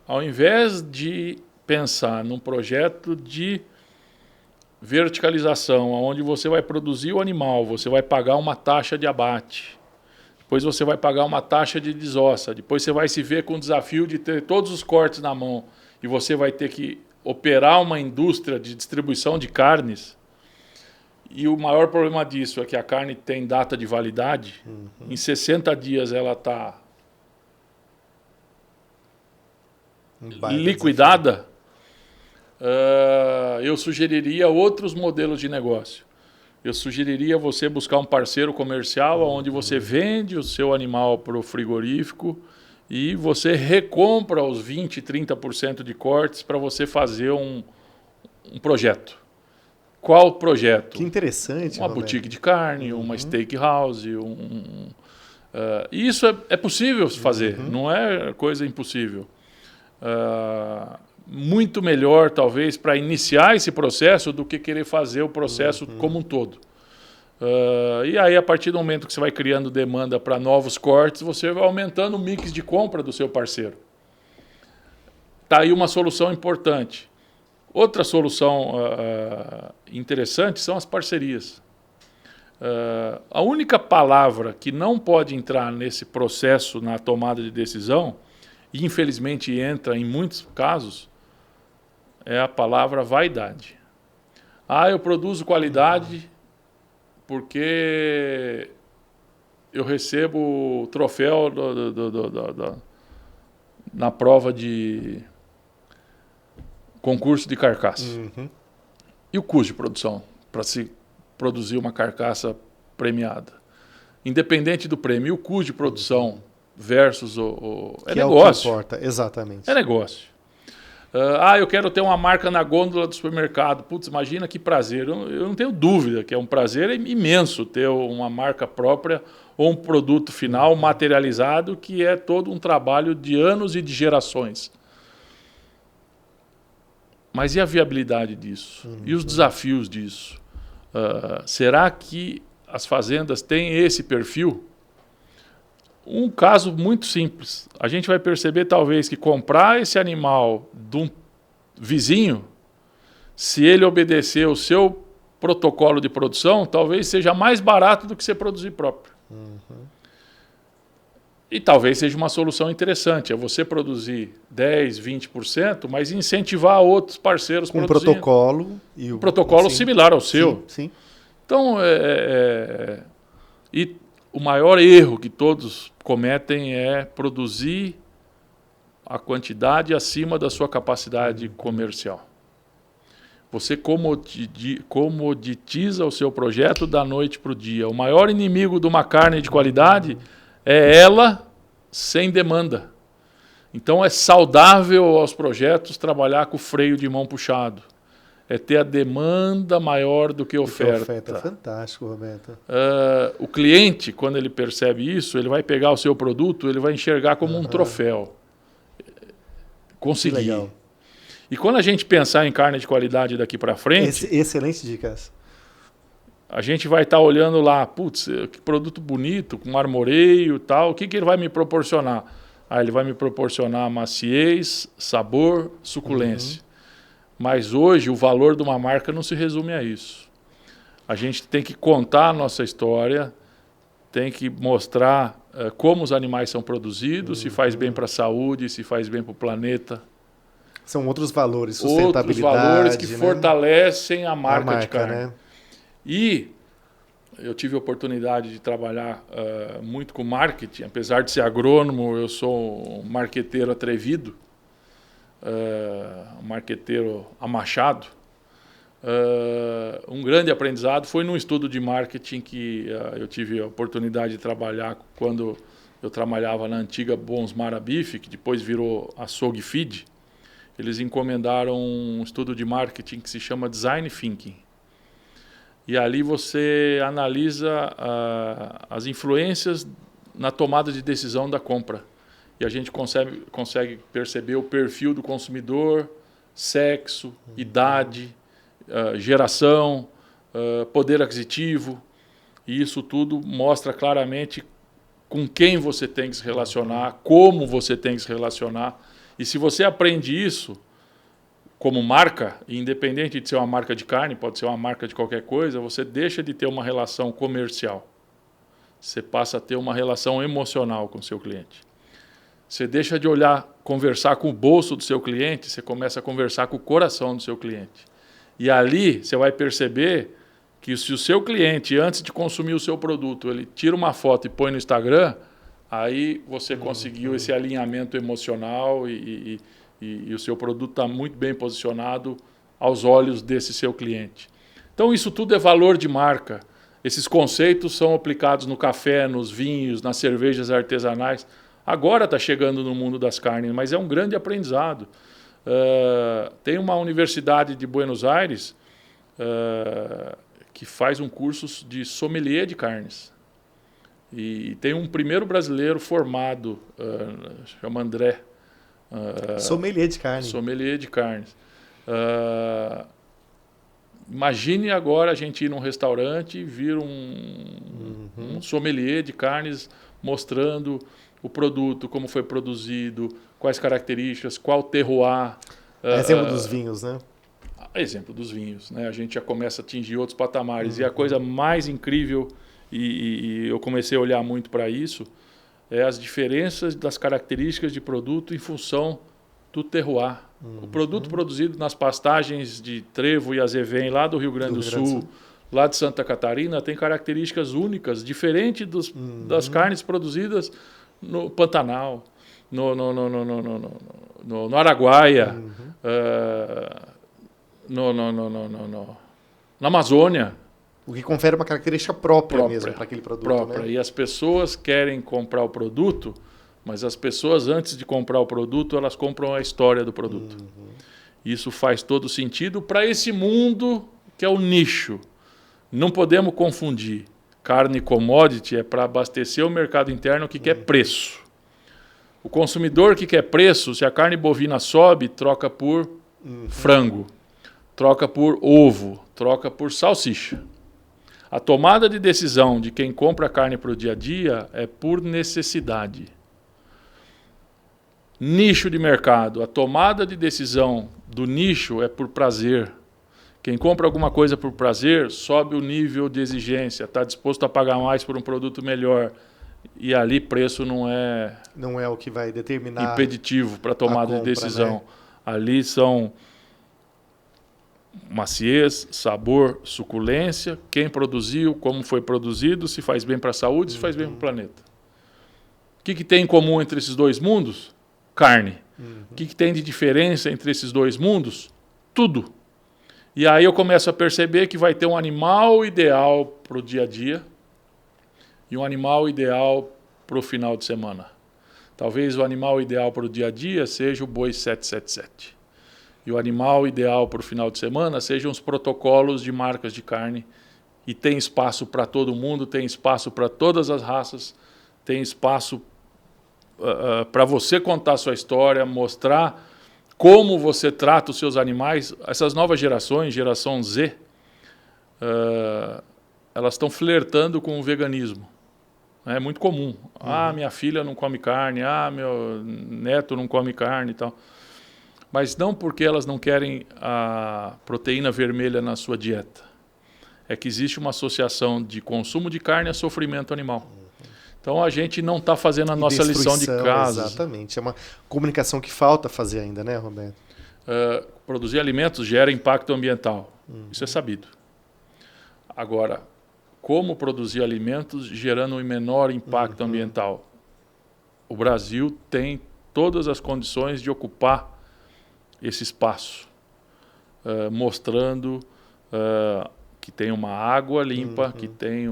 ao invés de pensar num projeto de verticalização, onde você vai produzir o animal, você vai pagar uma taxa de abate, depois você vai pagar uma taxa de desossa, depois você vai se ver com o desafio de ter todos os cortes na mão e você vai ter que operar uma indústria de distribuição de carnes. E o maior problema disso é que a carne tem data de validade. Em 60 dias ela está liquidada. Eu sugeriria outros modelos de negócio. Eu sugeriria você buscar um parceiro comercial onde você vende o seu animal para o frigorífico e você recompra os 20%, 30% de cortes para você fazer um projeto. Qual projeto? Que interessante. Uma boutique de carne, uma steakhouse. Isso é possível fazer, não é coisa impossível. Muito melhor, talvez, para iniciar esse processo do que querer fazer o processo como um todo. E aí, a partir do momento que você vai criando demanda para novos cortes, você vai aumentando o mix de compra do seu parceiro. Está aí uma solução importante. Outra solução interessante são as parcerias. A única palavra que não pode entrar nesse processo, na tomada de decisão, e infelizmente entra em muitos casos, é a palavra vaidade. Eu produzo qualidade porque eu recebo o troféu na prova de concurso de carcaça. E o custo de produção para se produzir uma carcaça premiada? Independente do prêmio, e o custo de produção versus é negócio. É o que importa, exatamente. É negócio. Eu quero ter uma marca na gôndola do supermercado. Putz, imagina que prazer. Eu não tenho dúvida que é um prazer imenso ter uma marca própria ou um produto final materializado, que é todo um trabalho de anos e de gerações. Mas e a viabilidade disso? E os desafios disso? Será que as fazendas têm esse perfil? Um caso muito simples. A gente vai perceber, talvez, que comprar esse animal de um vizinho, se ele obedecer o seu protocolo de produção, talvez seja mais barato do que você produzir próprio. E talvez seja uma solução interessante. É você produzir 10%, 20%, mas incentivar outros parceiros com produzindo. Um protocolo similar ao seu. Sim. Então, e o maior erro que todos cometem é produzir a quantidade acima da sua capacidade comercial. Você comoditiza o seu projeto da noite para o dia. O maior inimigo de uma carne de qualidade é ela sem demanda. Então é saudável aos projetos trabalhar com o freio de mão puxado. É ter a demanda maior do que a oferta. Fantástico, Roberto. O cliente, quando ele percebe isso, ele vai pegar o seu produto, ele vai enxergar como um troféu. Conseguir. Legal. E quando a gente pensar em carne de qualidade daqui para frente... Excelentes dicas. A gente vai estar olhando lá, putz, que produto bonito, com marmoreio e tal, o que ele vai me proporcionar? Ele vai me proporcionar maciez, sabor, suculência. Mas hoje o valor de uma marca não se resume a isso. A gente tem que contar a nossa história, tem que mostrar como os animais são produzidos, se faz bem para a saúde, se faz bem para o planeta. São outros valores, sustentabilidade. Outros valores que fortalecem a marca de carne. Né? E eu tive a oportunidade de trabalhar muito com marketing. Apesar de ser agrônomo, eu sou um marqueteiro atrevido, um marqueteiro amachado. Um grande aprendizado foi num estudo de marketing que eu tive a oportunidade de trabalhar quando eu trabalhava na antiga Bons Mara Bife, que depois virou Açougue Feed. Eles encomendaram um estudo de marketing que se chama Design Thinking. E ali você analisa as influências na tomada de decisão da compra. E a gente consegue perceber o perfil do consumidor, sexo, idade, geração, poder aquisitivo. E isso tudo mostra claramente com quem você tem que se relacionar, como você tem que se relacionar. E se você aprende isso como marca, independente de ser uma marca de carne, pode ser uma marca de qualquer coisa, você deixa de ter uma relação comercial. Você passa a ter uma relação emocional com o seu cliente. Você deixa de conversar com o bolso do seu cliente, você começa a conversar com o coração do seu cliente. E ali você vai perceber que se o seu cliente, antes de consumir o seu produto, ele tira uma foto e põe no Instagram, aí você conseguiu esse alinhamento emocional e o seu produto está muito bem posicionado aos olhos desse seu cliente. Então isso tudo é valor de marca. Esses conceitos são aplicados no café, nos vinhos, nas cervejas artesanais. Agora está chegando no mundo das carnes, mas é um grande aprendizado. Tem uma universidade de Buenos Aires que faz um curso de sommelier de carnes. E tem um primeiro brasileiro formado, chama André. Sommelier de carne. Sommelier de carnes. Imagine agora a gente ir num restaurante e vir um sommelier de carnes mostrando o produto, como foi produzido, quais características, qual terroir. Exemplo dos vinhos, né? Exemplo dos vinhos, né? A gente já começa a atingir outros patamares. E a coisa mais incrível, e eu comecei a olhar muito para isso, é as diferenças das características de produto em função do terroir. O produto produzido nas pastagens de trevo e azevém lá do Rio Grande do Sul, lá de Santa Catarina, tem características únicas, diferentes das carnes produzidas no Pantanal, no Araguaia, na Amazônia. O que confere uma característica própria mesmo para aquele produto. Né? E as pessoas querem comprar o produto, mas as pessoas, antes de comprar o produto, elas compram a história do produto. Isso faz todo sentido para esse mundo que é o nicho. Não podemos confundir. Carne commodity é para abastecer o mercado interno que quer preço. O consumidor que quer preço, se a carne bovina sobe, troca por frango, troca por ovo, troca por salsicha. A tomada de decisão de quem compra carne para o dia a dia é por necessidade. Nicho de mercado. A tomada de decisão do nicho é por prazer. Quem compra alguma coisa por prazer sobe o nível de exigência, está disposto a pagar mais por um produto melhor. E ali preço não é o que vai determinar impeditivo para a tomada de decisão. Né? Ali são maciez, sabor, suculência, quem produziu, como foi produzido, se faz bem para a saúde, se faz bem para o planeta. O que tem em comum entre esses dois mundos? Carne. O que tem de diferença entre esses dois mundos? Tudo. E aí eu começo a perceber que vai ter um animal ideal para o dia a dia e um animal ideal para o final de semana. Talvez o animal ideal para o dia a dia seja o boi 777. E o animal ideal para o final de semana sejam os protocolos de marcas de carne. E tem espaço para todo mundo, tem espaço para todas as raças, tem espaço para você contar a sua história, mostrar como você trata os seus animais. Essas novas gerações, geração Z, elas estão flertando com o veganismo. É muito comum. Minha filha não come carne, meu neto não come carne e tal. Mas não porque elas não querem a proteína vermelha na sua dieta. É que existe uma associação de consumo de carne a sofrimento animal. Então a gente não está fazendo a nossa lição de casa. Exatamente. É uma comunicação que falta fazer ainda, né, Roberto? Produzir alimentos gera impacto ambiental. Isso é sabido. Agora, como produzir alimentos gerando um menor impacto ambiental? O Brasil tem todas as condições de ocupar esse espaço, mostrando que tem uma água limpa, que tem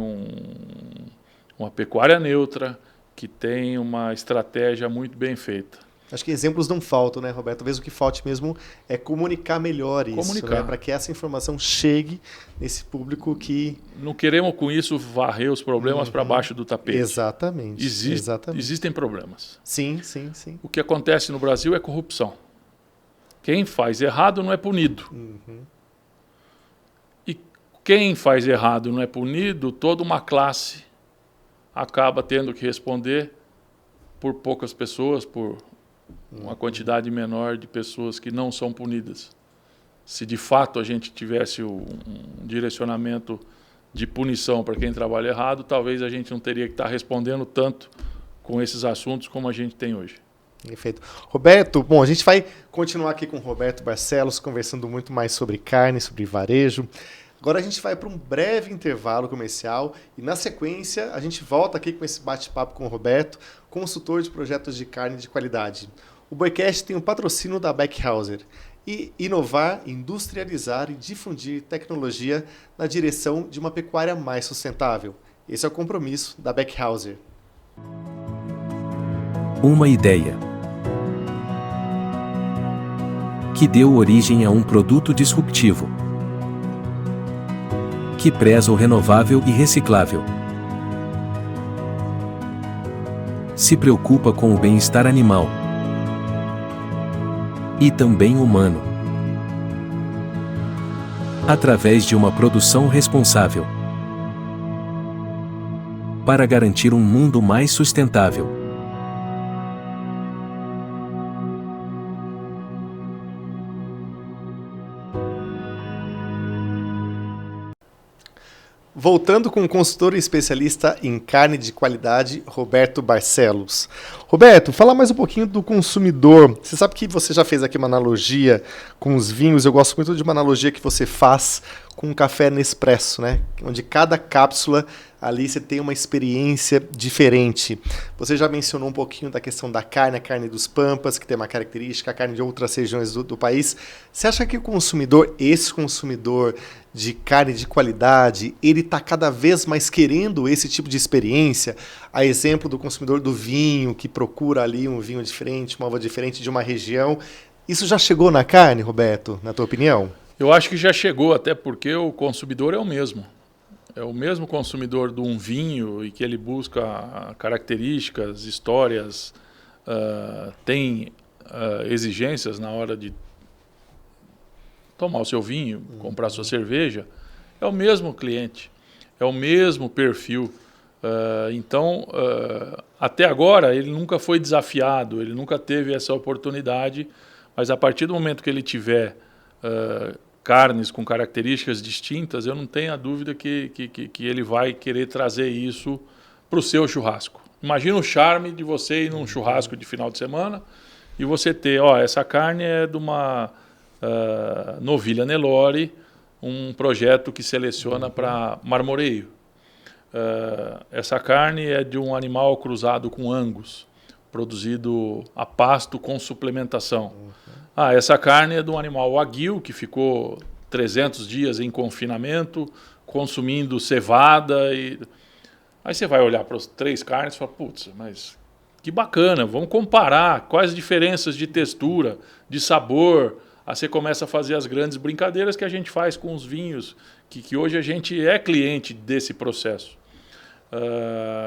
uma pecuária neutra, que tem uma estratégia muito bem feita. Acho que exemplos não faltam, né, Roberto? Talvez o que falte mesmo é comunicar melhor isso, né? Para que essa informação chegue nesse público que... Não queremos com isso varrer os problemas para baixo do tapete. Exatamente. Existem problemas. Sim, sim, sim. O que acontece no Brasil é corrupção. Quem faz errado não é punido. E quem faz errado não é punido, toda uma classe acaba tendo que responder por poucas pessoas, por uma quantidade menor de pessoas que não são punidas. Se de fato a gente tivesse um direcionamento de punição para quem trabalha errado, talvez a gente não teria que estar respondendo tanto com esses assuntos como a gente tem hoje. Perfeito. Roberto, bom, a gente vai continuar aqui com o Roberto Barcelos, conversando muito mais sobre carne, sobre varejo. Agora a gente vai para um breve intervalo comercial e, na sequência, a gente volta aqui com esse bate-papo com o Roberto, consultor de projetos de carne de qualidade. O Boicast tem o patrocínio da Beckhauser e inovar, industrializar e difundir tecnologia na direção de uma pecuária mais sustentável. Esse é o compromisso da Beckhauser. Uma ideia que deu origem a um produto disruptivo, que preza o renovável e reciclável, se preocupa com o bem-estar animal e também humano, através de uma produção responsável, para garantir um mundo mais sustentável. Voltando com o consultor e especialista em carne de qualidade, Roberto Barcelos. Roberto, fala mais um pouquinho do consumidor. Você sabe que você já fez aqui uma analogia com os vinhos. Eu gosto muito de uma analogia que você faz com o café Nespresso, né? Onde cada cápsula ali você tem uma experiência diferente. Você já mencionou um pouquinho da questão da carne, a carne dos Pampas, que tem uma característica, a carne de outras regiões do país. Você acha que o consumidor, esse consumidor de carne de qualidade, ele está cada vez mais querendo esse tipo de experiência? A exemplo do consumidor do vinho, que procura ali um vinho diferente, uma uva diferente de uma região. Isso já chegou na carne, Roberto, na tua opinião? Eu acho que já chegou, até porque o consumidor é o mesmo. É o mesmo consumidor de um vinho e que ele busca características, histórias, tem exigências na hora de tomar o seu vinho, comprar sua cerveja. É o mesmo cliente, é o mesmo perfil. Então, até agora, ele nunca foi desafiado, ele nunca teve essa oportunidade, mas a partir do momento que ele tiver carnes com características distintas, eu não tenho a dúvida que ele vai querer trazer isso para o seu churrasco. Imagina o charme de você ir num churrasco de final de semana e você ter, essa carne é de uma novilha Nelore, um projeto que seleciona para marmoreio. Essa carne é de um animal cruzado com Angus, produzido a pasto com suplementação. Essa carne é de um animal wagyu que ficou 300 dias em confinamento, consumindo cevada. Aí você vai olhar para as 3 carnes e fala, putz, mas que bacana, vamos comparar quais as diferenças de textura, de sabor. Aí você começa a fazer as grandes brincadeiras que a gente faz com os vinhos, que hoje a gente é cliente desse processo.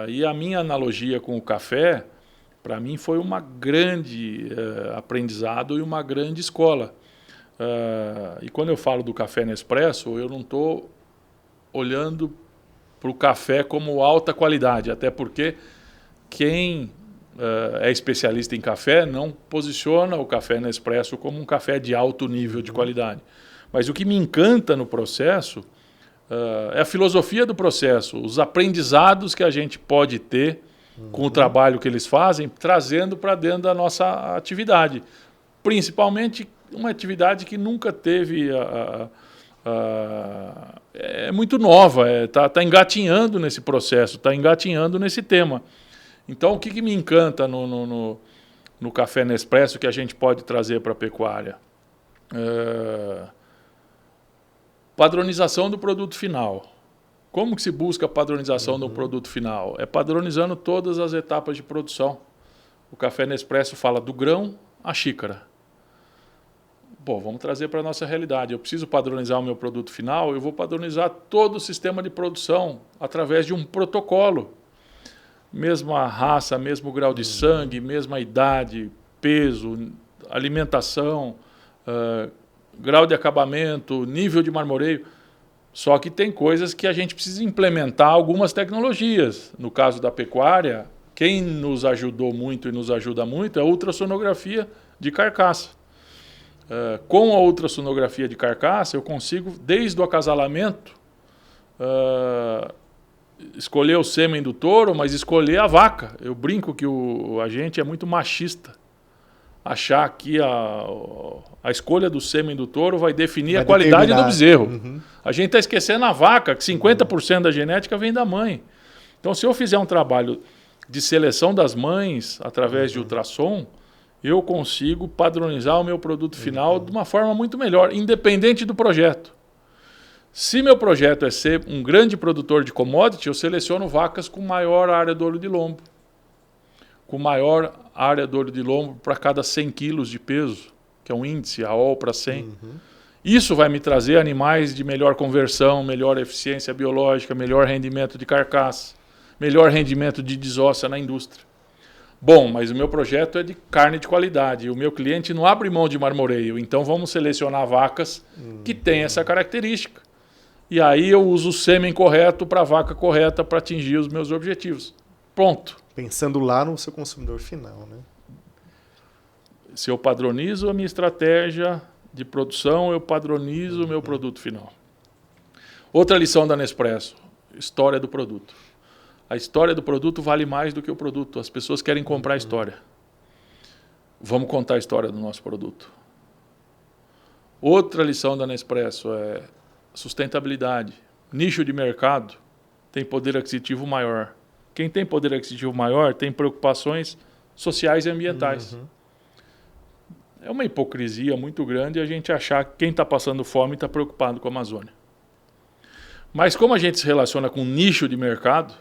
E a minha analogia com o café, para mim, foi uma grande aprendizado e uma grande escola. E quando eu falo do café Nespresso, eu não estou olhando para o café como alta qualidade, até porque quem é especialista em café, não posiciona o café Nespresso como um café de alto nível de qualidade. Mas o que me encanta no processo é a filosofia do processo, os aprendizados que a gente pode ter com o trabalho que eles fazem, trazendo para dentro da nossa atividade. Principalmente uma atividade que nunca teve... é muito nova, tá engatinhando nesse processo, está engatinhando nesse tema. Então, o que me encanta no café Nespresso que a gente pode trazer para a pecuária? Padronização do produto final. Como que se busca a padronização do produto final? É padronizando todas as etapas de produção. O café Nespresso fala do grão à xícara. Bom, vamos trazer para a nossa realidade. Eu preciso padronizar o meu produto final, eu vou padronizar todo o sistema de produção através de um protocolo. Mesma raça, mesmo grau de sangue, mesma idade, peso, alimentação, grau de acabamento, nível de marmoreio. Só que tem coisas que a gente precisa implementar algumas tecnologias. No caso da pecuária, quem nos ajudou muito e nos ajuda muito é a ultrassonografia de carcaça. Com a ultrassonografia de carcaça, eu consigo, desde o acasalamento, escolher o sêmen do touro, mas escolher a vaca. Eu brinco que a gente é muito machista. Achar que a escolha do sêmen do touro vai definir a qualidade do bezerro. A gente está esquecendo a vaca, que 50% da genética vem da mãe. Então, se eu fizer um trabalho de seleção das mães através de ultrassom, eu consigo padronizar o meu produto final de uma forma muito melhor, independente do projeto. Se meu projeto é ser um grande produtor de commodity, eu seleciono vacas com maior área do olho de lombo. Com maior área do olho de lombo para cada 100 quilos de peso, que é um índice, AOL para 100. Isso vai me trazer animais de melhor conversão, melhor eficiência biológica, melhor rendimento de carcaça, melhor rendimento de desóssea na indústria. Bom, mas o meu projeto é de carne de qualidade. O meu cliente não abre mão de marmoreio. Então vamos selecionar vacas que têm essa característica. E aí eu uso o sêmen correto para a vaca correta para atingir os meus objetivos. Pronto. Pensando lá no seu consumidor final, né? Se eu padronizo a minha estratégia de produção, eu padronizo o meu produto final. Outra lição da Nespresso, história do produto. A história do produto vale mais do que o produto. As pessoas querem comprar a história. Vamos contar a história do nosso produto. Outra lição da Nespresso é sustentabilidade. Nicho de mercado tem poder aquisitivo maior. Quem tem poder aquisitivo maior tem preocupações sociais e ambientais. É uma hipocrisia muito grande a gente achar que quem está passando fome está preocupado com a Amazônia. Mas como a gente se relaciona com nicho de mercado,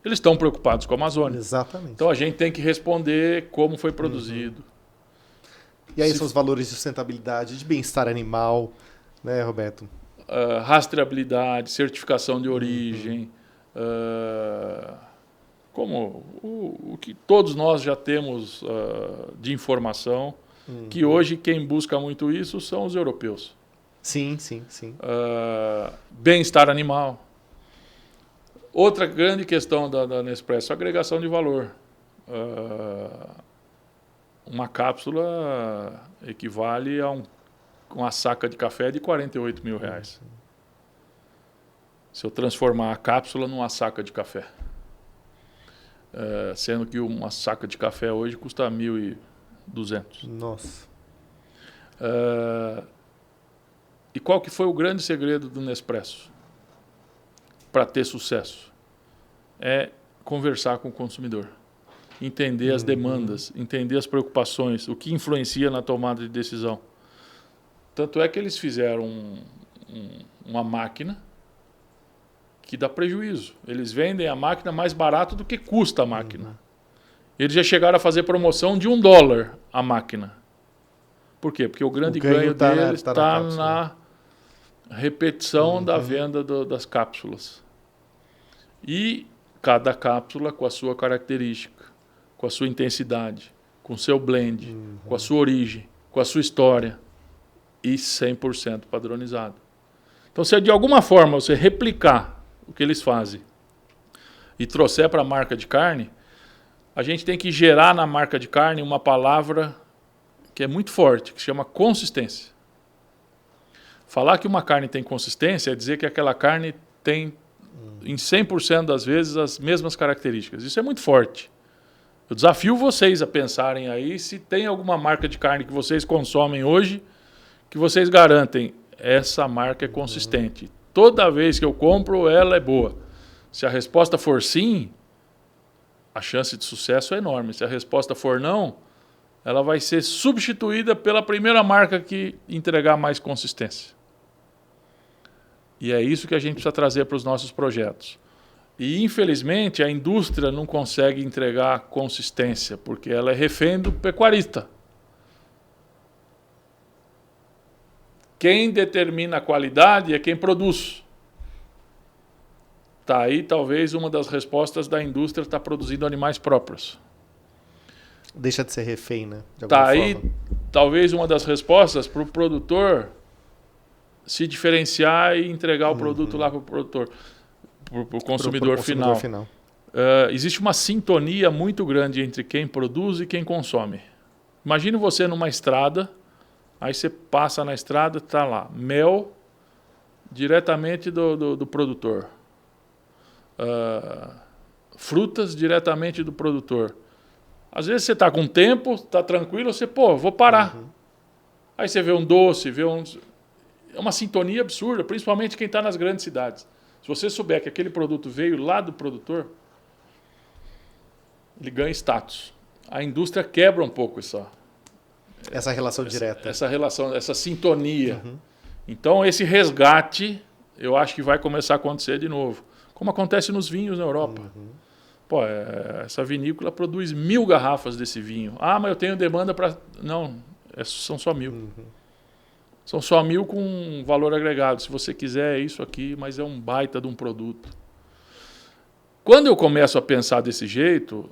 eles estão preocupados com a Amazônia. Exatamente. Então a gente tem que responder como foi produzido. E aí são os valores de sustentabilidade, de bem-estar animal, né, Roberto? Rastreabilidade, certificação de origem, como o que todos nós já temos de informação, que hoje quem busca muito isso são os europeus. Sim, sim, sim. Bem-estar animal. Outra grande questão da Nespresso, agregação de valor. Uma cápsula equivale a uma saca de café de R$48 mil. Se eu transformar a cápsula numa saca de café. Sendo que uma saca de café hoje custa 1.200. Nossa. E qual que foi o grande segredo do Nespresso para ter sucesso? É conversar com o consumidor, entender as demandas, entender as preocupações, o que influencia na tomada de decisão. Tanto é que eles fizeram uma máquina que dá prejuízo. Eles vendem a máquina mais barato do que custa a máquina. Eles já chegaram a fazer promoção de $1 a máquina. Por quê? Porque o grande ganho deles está na repetição da venda das cápsulas. E cada cápsula com a sua característica, com a sua intensidade, com o seu blend, com a sua origem, com a sua história e 100% padronizado. Então, se de alguma forma você replicar o que eles fazem e trouxer para a marca de carne, a gente tem que gerar na marca de carne uma palavra que é muito forte, que se chama consistência. Falar que uma carne tem consistência é dizer que aquela carne tem, em 100% das vezes, as mesmas características. Isso é muito forte. Eu desafio vocês a pensarem aí se tem alguma marca de carne que vocês consomem hoje que vocês garantem, essa marca é consistente. Toda vez que eu compro, ela é boa. Se a resposta for sim, a chance de sucesso é enorme. Se a resposta for não, ela vai ser substituída pela primeira marca que entregar mais consistência. E é isso que a gente precisa trazer para os nossos projetos. E, infelizmente, a indústria não consegue entregar consistência, porque ela é refém do pecuarista. Quem determina a qualidade é quem produz. Está aí, talvez, uma das respostas da indústria estar produzindo animais próprios. Deixa de ser refém, né? Está aí, talvez, uma das respostas para o produtor se diferenciar e entregar o produto lá para o produtor, para o consumidor final. Existe uma sintonia muito grande entre quem produz e quem consome. Imagine você numa estrada, aí você passa na estrada, está lá, mel diretamente do produtor. Frutas diretamente do produtor. Às vezes você está com tempo, está tranquilo, você, vou parar. Aí você vê um doce, é uma sintonia absurda, principalmente quem está nas grandes cidades. Se você souber que aquele produto veio lá do produtor, ele ganha status. A indústria quebra um pouco essa relação direta. Essa relação, essa sintonia. Então, esse resgate, eu acho que vai começar a acontecer de novo. Como acontece nos vinhos na Europa. Essa vinícola produz 1000 garrafas desse vinho. Ah, mas eu tenho demanda para... Não, são só 1000. São só 1000 com valor agregado. Se você quiser, é isso aqui, mas é um baita de um produto. Quando eu começo a pensar desse jeito,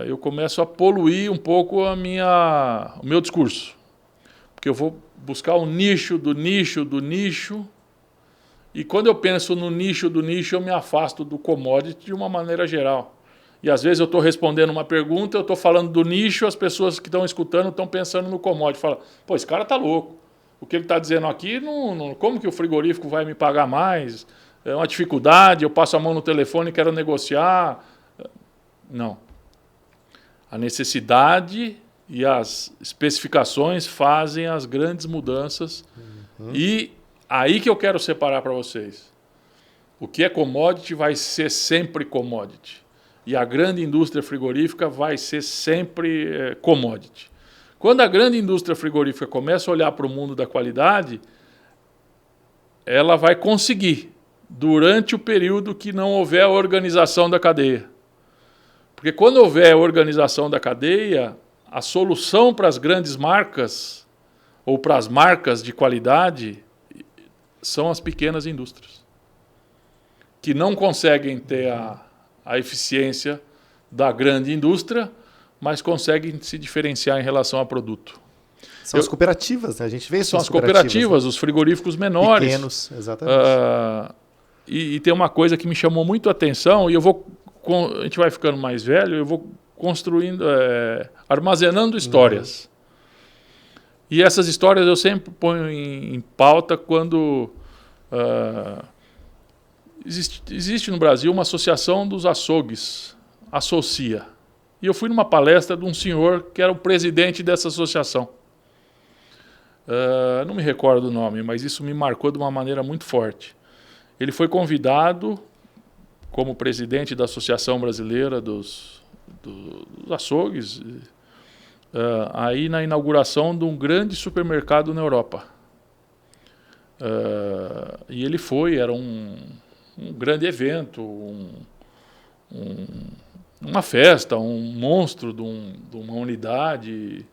eu começo a poluir um pouco o meu discurso. Porque eu vou buscar um nicho do nicho do nicho. E quando eu penso no nicho do nicho, eu me afasto do commodity de uma maneira geral. E às vezes eu estou respondendo uma pergunta, eu estou falando do nicho, as pessoas que estão escutando estão pensando no commodity. Falam, esse cara está louco. O que ele está dizendo aqui, como que o frigorífico vai me pagar mais? É uma dificuldade, eu passo a mão no telefone e quero negociar. Não. A necessidade e as especificações fazem as grandes mudanças. E aí que eu quero separar para vocês. O que é commodity vai ser sempre commodity. E a grande indústria frigorífica vai ser sempre commodity. Quando a grande indústria frigorífica começa a olhar para o mundo da qualidade, ela vai conseguir, durante o período que não houver a organização da cadeia. Porque quando houver a organização da cadeia, a solução para as grandes marcas, ou para as marcas de qualidade, são as pequenas indústrias, que não conseguem ter a eficiência da grande indústria, mas conseguem se diferenciar em relação ao produto. São as cooperativas, né? A gente vê isso. São as cooperativas, né? Os frigoríficos menores. Pequenos, exatamente. E tem uma coisa que me chamou muito a atenção, e a gente vai ficando mais velho, eu vou construindo, armazenando histórias. E essas histórias eu sempre ponho em pauta quando existe no Brasil uma associação dos açougues, Associa. E eu fui numa palestra de um senhor que era o presidente dessa associação. Não me recordo o nome, mas isso me marcou de uma maneira muito forte. Ele foi convidado como presidente da Associação Brasileira dos Açougues, aí na inauguração de um grande supermercado na Europa. E ele era um grande evento, uma festa, um monstro de uma unidade.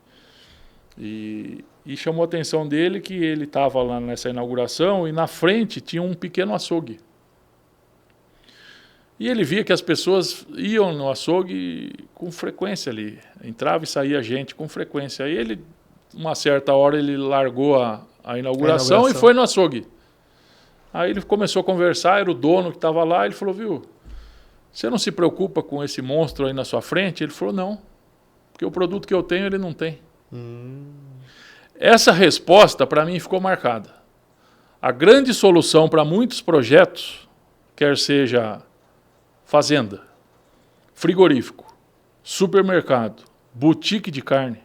E chamou a atenção dele que ele estava lá nessa inauguração e na frente tinha um pequeno açougue. E ele via que as pessoas iam no açougue com frequência ali. Entrava e saía gente com frequência. Aí ele, uma certa hora, ele largou a inauguração e foi no açougue. Aí ele começou a conversar, era o dono que estava lá, ele falou, viu, você não se preocupa com esse monstro aí na sua frente? Ele falou, não, porque o produto que eu tenho, ele não tem. Essa resposta, para mim, ficou marcada. A grande solução para muitos projetos, quer seja fazenda, frigorífico, supermercado, boutique de carne,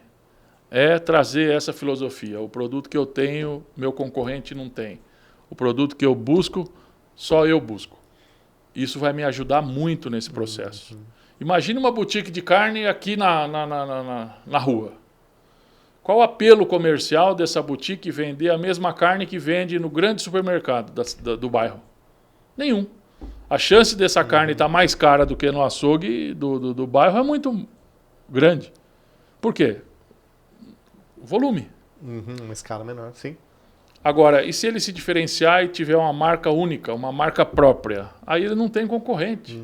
é trazer essa filosofia. O produto que eu tenho, meu concorrente não tem. O produto que eu busco, só eu busco. Isso vai me ajudar muito nesse processo. Imagine uma boutique de carne aqui na rua. Qual o apelo comercial dessa boutique vender a mesma carne que vende no grande supermercado do bairro? Nenhum. A chance dessa carne estar mais cara do que no açougue do bairro é muito grande. Por quê? Volume. Uma escala menor, sim. Agora, e se ele se diferenciar e tiver uma marca única, uma marca própria? Aí ele não tem concorrente.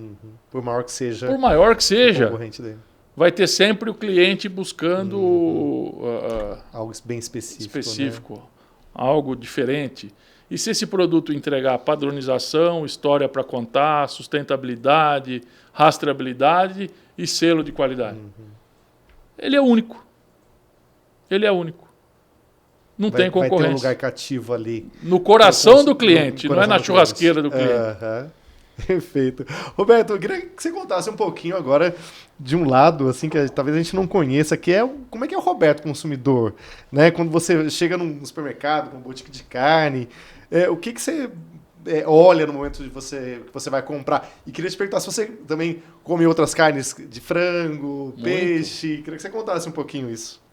Por maior que seja. Por maior que seja, O concorrente dele. vai ter sempre o cliente buscando Algo bem específico. Né? Algo diferente. E se esse produto entregar padronização, história para contar, sustentabilidade, rastreabilidade e selo de qualidade? Ele é único. Ele é único. Não tem concorrência. Vai ter um lugar cativo ali. No coração do cliente, não é na churrasqueira do cliente. Perfeito. Roberto, eu queria que você contasse um pouquinho agora de um lado, assim, que talvez a gente não conheça, que é como é que é o Roberto consumidor, né? Quando você chega num supermercado, com um boutique de carne, o que você olha no momento que você vai comprar? E queria te perguntar se você também come outras carnes de frango, peixe. Queria que você contasse um pouquinho isso.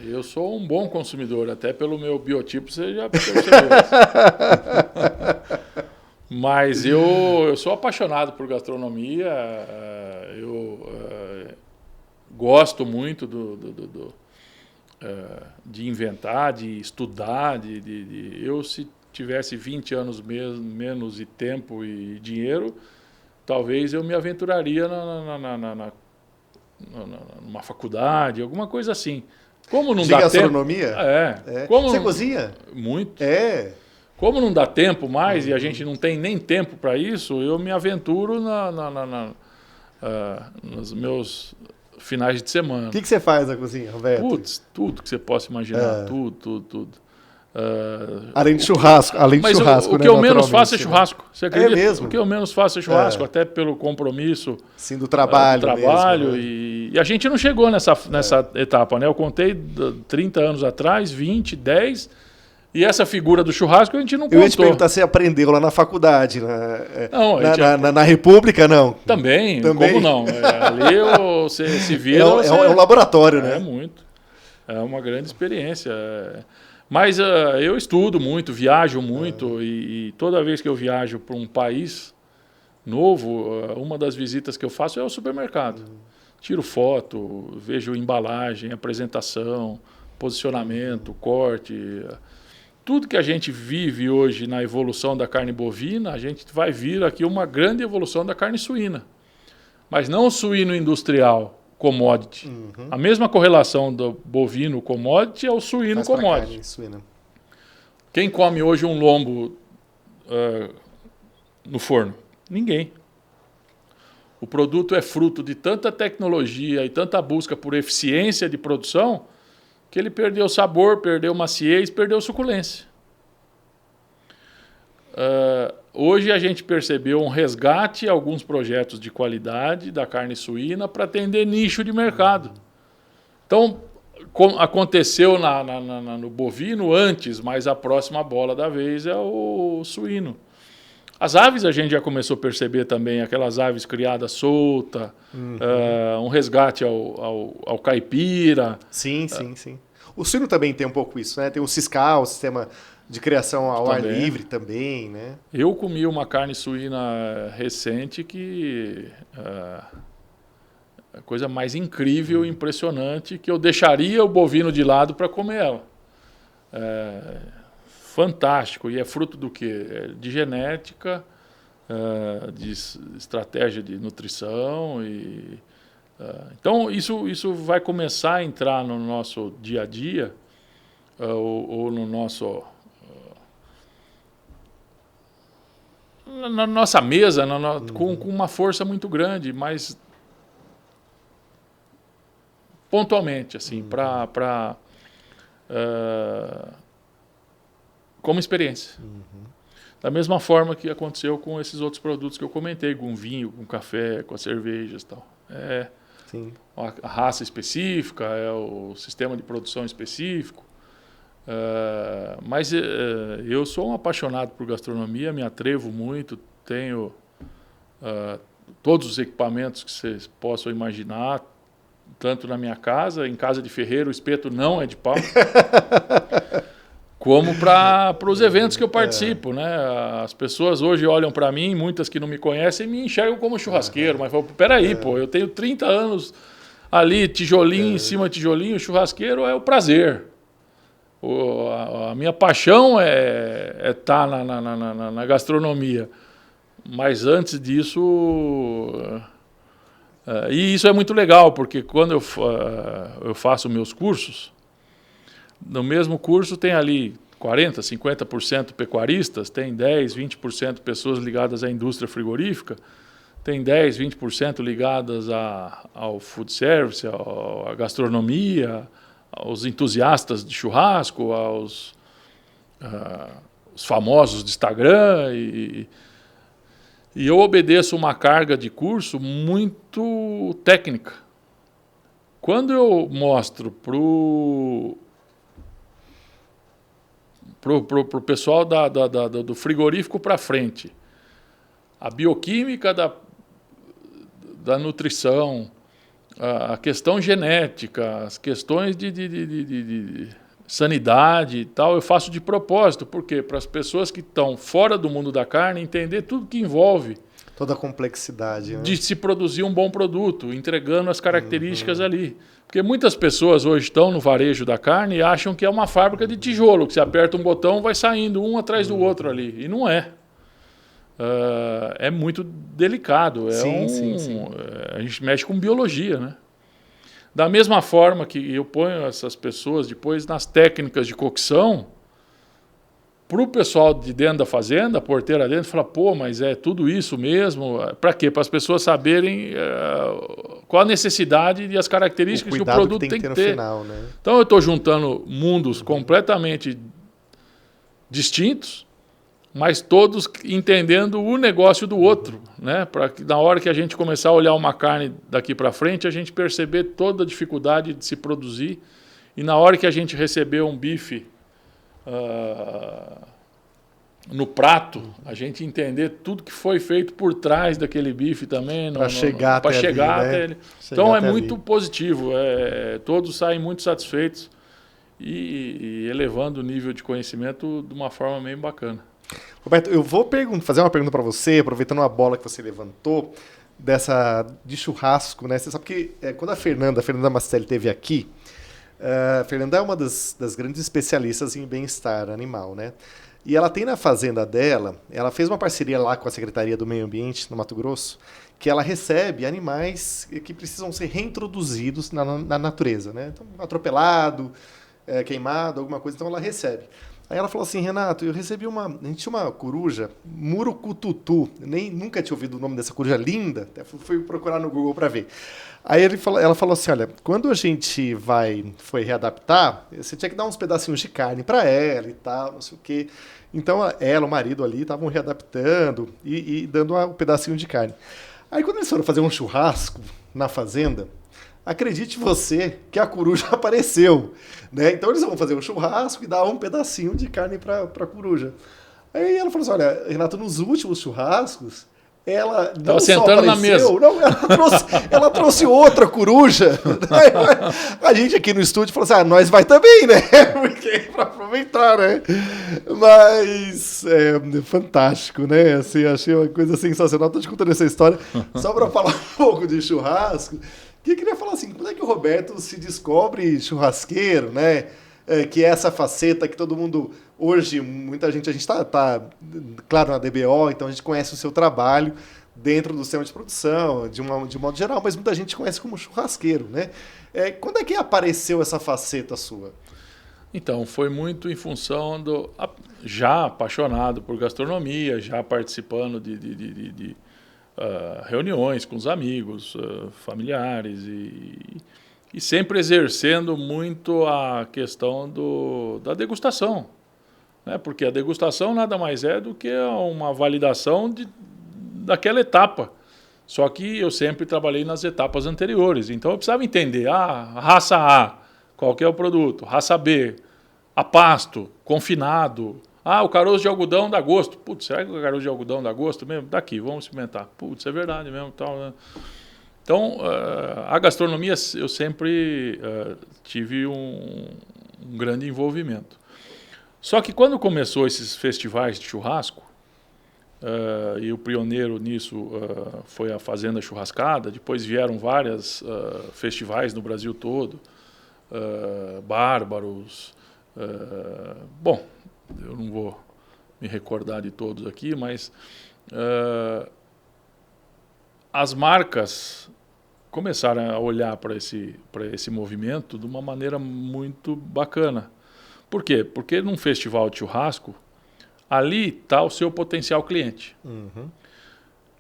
Eu sou um bom consumidor, até pelo meu biotipo você já percebeu isso. Mas eu sou apaixonado por gastronomia, eu gosto muito de inventar, de estudar. Eu, se tivesse 20 anos menos de tempo e dinheiro, talvez eu me aventuraria numa faculdade, alguma coisa assim. Como não dá gastronomia? tempo... Como você cozinha? Muito. Como não dá tempo mais e a gente não tem nem tempo para isso, eu me aventuro nos meus finais de semana. O que você faz na cozinha, Roberto? Putz, tudo que você possa imaginar, tudo. Além de churrasco, o que eu menos faço é churrasco. Você acredita? Mesmo? O que eu menos faço é churrasco, até pelo compromisso. Sim, do trabalho. Mesmo, né? E a gente não chegou nessa etapa, né? Eu contei 30 anos atrás, 20, 10, e essa figura do churrasco a gente não contou. Eu ia te perguntar se você aprendeu lá na faculdade, não, na República, não? Também, como não? Ali você se vira... É um laboratório, né? É muito. É uma grande experiência. Mas eu estudo muito, viajo muito, e toda vez que eu viajo para um país novo, uma das visitas que eu faço é ao supermercado. Tiro foto, vejo embalagem, apresentação, posicionamento, corte. Tudo que a gente vive hoje na evolução da carne bovina, a gente vai vir aqui uma grande evolução da carne suína. Mas não o suíno industrial, commodity. A mesma correlação do bovino commodity é o suíno commodity. Quem come hoje um lombo no forno? Ninguém. O produto é fruto de tanta tecnologia e tanta busca por eficiência de produção que ele perdeu sabor, perdeu maciez, perdeu suculência. Hoje a gente percebeu um resgate em alguns projetos de qualidade da carne suína para atender nicho de mercado. Então, aconteceu no bovino antes, mas a próxima bola da vez é o suíno. As aves a gente já começou a perceber também, aquelas aves criadas solta, um resgate ao caipira. Sim. O suíno também tem um pouco isso, né? Tem o Siscal, o sistema de criação ao ar livre também, né? Eu comi uma carne suína recente que a coisa mais incrível e impressionante, que eu deixaria o bovino de lado para comer ela. Fantástico. E é fruto do quê? De genética, de estratégia de nutrição. Então, isso vai começar a entrar no nosso dia a dia, ou no nosso... na nossa mesa, com uma força muito grande, mas pontualmente, assim, como experiência. Da mesma forma que aconteceu com esses outros produtos que eu comentei, com vinho, com café, com as cervejas e tal. Sim. A raça específica, é o sistema de produção específico. Mas eu sou um apaixonado por gastronomia, me atrevo muito, tenho todos os equipamentos que vocês possam imaginar, tanto na minha casa, em casa de ferreiro, o espeto não é de pau, como para os eventos que eu participo, né? As pessoas hoje olham para mim, muitas que não me conhecem, me enxergam como churrasqueiro, mas falam, peraí, pô, eu tenho 30 anos ali, tijolinho em cima de tijolinho, churrasqueiro é o prazer. A minha paixão é estar na gastronomia. Mas antes disso... e isso é muito legal, porque quando eu faço meus cursos, no mesmo curso tem ali 40%, 50% pecuaristas, tem 10%, 20% pessoas ligadas à indústria frigorífica, tem 10%, 20% ligadas ao food service, à gastronomia, aos entusiastas de churrasco, os famosos de Instagram. E eu obedeço uma carga de curso muito técnica. Quando eu mostro pro pessoal do frigorífico para frente a bioquímica da nutrição, a questão genética, as questões de sanidade e tal, eu faço de propósito. Por quê? Para as pessoas que estão fora do mundo da carne entender tudo que envolve toda a complexidade, né? De se produzir um bom produto, entregando as características ali. Porque muitas pessoas hoje estão no varejo da carne e acham que é uma fábrica de tijolo, que você aperta um botão vai saindo um atrás do outro ali. E não é. É muito delicado. Sim. A gente mexe com biologia, né? Da mesma forma que eu ponho essas pessoas depois nas técnicas de cocção, para o pessoal de dentro da fazenda, a porteira dentro, fala, pô, mas é tudo isso mesmo? Para quê? Para as pessoas saberem qual a necessidade e as características que o produto tem que ter. No final, né? Então eu estou juntando mundos completamente distintos, mas todos entendendo o negócio do outro, né? Para que na hora que a gente começar a olhar uma carne daqui para frente, a gente perceber toda a dificuldade de se produzir, e na hora que a gente receber um bife no prato, a gente entender tudo que foi feito por trás daquele bife também, para chegar até ele. Então é muito positivo, todos saem muito satisfeitos e elevando o nível de conhecimento de uma forma bem bacana. Roberto, eu vou fazer uma pergunta para você, aproveitando a bola que você levantou, de churrasco, né? Você sabe que quando a Fernanda Mastelli esteve aqui, a Fernanda é uma das grandes especialistas em bem-estar animal, né? E ela tem na fazenda dela, ela fez uma parceria lá com a Secretaria do Meio Ambiente, no Mato Grosso, que ela recebe animais que precisam ser reintroduzidos na natureza, né? Então, atropelado, queimado, alguma coisa, então ela recebe. Aí ela falou assim, Renato, a gente tinha uma coruja, murucututu, nunca tinha ouvido o nome dessa coruja linda, até fui procurar no Google para ver. Aí ela falou assim, olha, quando a gente foi readaptar, você tinha que dar uns pedacinhos de carne para ela e tal, não sei o quê. Então ela, o marido ali, estavam readaptando e dando um pedacinho de carne. Aí quando eles foram fazer um churrasco na fazenda, acredite você que a coruja apareceu, né? Então eles vão fazer um churrasco e dar um pedacinho de carne para a coruja. Aí ela falou assim, olha, Renato, nos últimos churrascos, ela não só apareceu, na mesa. Não, ela trouxe outra coruja. A gente aqui no estúdio falou assim, nós vai também, né? Porque para aproveitar, né? Mas fantástico, né? Assim, achei uma coisa sensacional. Estou te contando essa história só para falar um pouco de churrasco. Que eu queria falar assim, como é que o Roberto se descobre churrasqueiro, né? Que é essa faceta que todo mundo, hoje, muita gente, a gente está, claro, na DBO, então a gente conhece o seu trabalho dentro do sistema de produção, de modo geral, mas muita gente conhece como churrasqueiro, né? Quando é que apareceu essa faceta sua? Então, foi muito em função já apaixonado por gastronomia, já participando de reuniões com os amigos, familiares e sempre exercendo muito a questão da degustação, né? Porque a degustação nada mais é do que uma validação daquela etapa. Só que eu sempre trabalhei nas etapas anteriores, então eu precisava entender a raça A, qual que é o produto, raça B, a pasto, confinado. O caroço de algodão dá gosto. Putz, será que o caroço de algodão dá gosto mesmo? Daqui, vamos experimentar. Putz, é verdade mesmo. Tal, né? Então, a gastronomia eu sempre tive um grande envolvimento. Só que quando começou esses festivais de churrasco, e o pioneiro nisso foi a Fazenda Churrascada, depois vieram vários festivais no Brasil todo, Bárbaros, bom, eu não vou me recordar de todos aqui, mas as marcas começaram a olhar para esse movimento de uma maneira muito bacana. Por quê? Porque num festival de churrasco, ali está o seu potencial cliente. Uhum.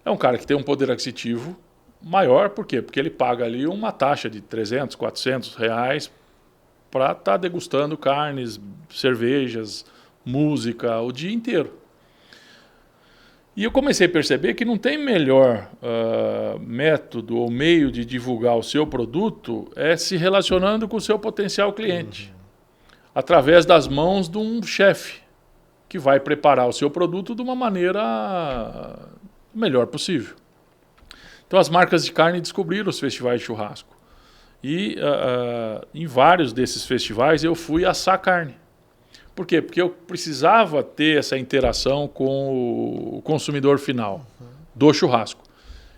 É um cara que tem um poder aquisitivo maior, por quê? Porque ele paga ali uma taxa de 300, 400 reais para estar degustando carnes, cervejas, música o dia inteiro. E eu comecei a perceber que não tem melhor método ou meio de divulgar o seu produto se relacionando com o seu potencial cliente, através das mãos de um chefe que vai preparar o seu produto de uma maneira melhor possível. Então as marcas de carne descobriram os festivais de churrasco. E em vários desses festivais eu fui assar carne. Por quê? Porque eu precisava ter essa interação com o consumidor final do churrasco.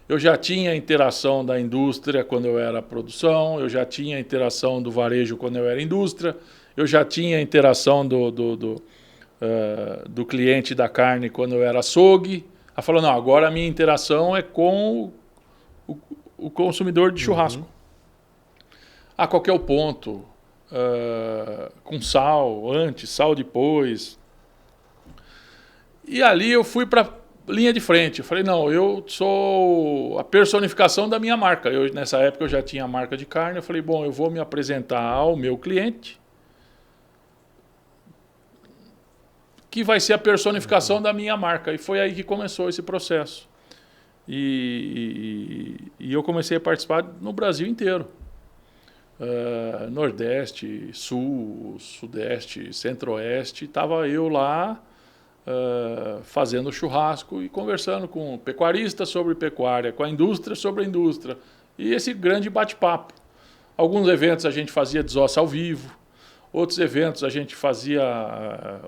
Eu já tinha a interação da indústria quando eu era produção, eu já tinha a interação do varejo quando eu era indústria, eu já tinha a interação do cliente da carne quando eu era açougue. Ela falou, não, agora a minha interação é com o consumidor de churrasco. Qual que é o ponto? Com sal antes, sal depois. E ali eu fui para a linha de frente. Eu falei, não, eu sou a personificação da minha marca. Nessa época eu já tinha a marca de carne. Eu falei, bom, eu vou me apresentar ao meu cliente, que vai ser a personificação da minha marca. E foi aí que começou esse processo. E eu comecei a participar no Brasil inteiro. Nordeste, Sul, Sudeste, Centro-Oeste. Estava eu lá fazendo churrasco e conversando com pecuaristas sobre pecuária, com a indústria sobre a indústria. E esse grande bate-papo. Alguns eventos a gente fazia desossa ao vivo. Outros eventos a gente fazia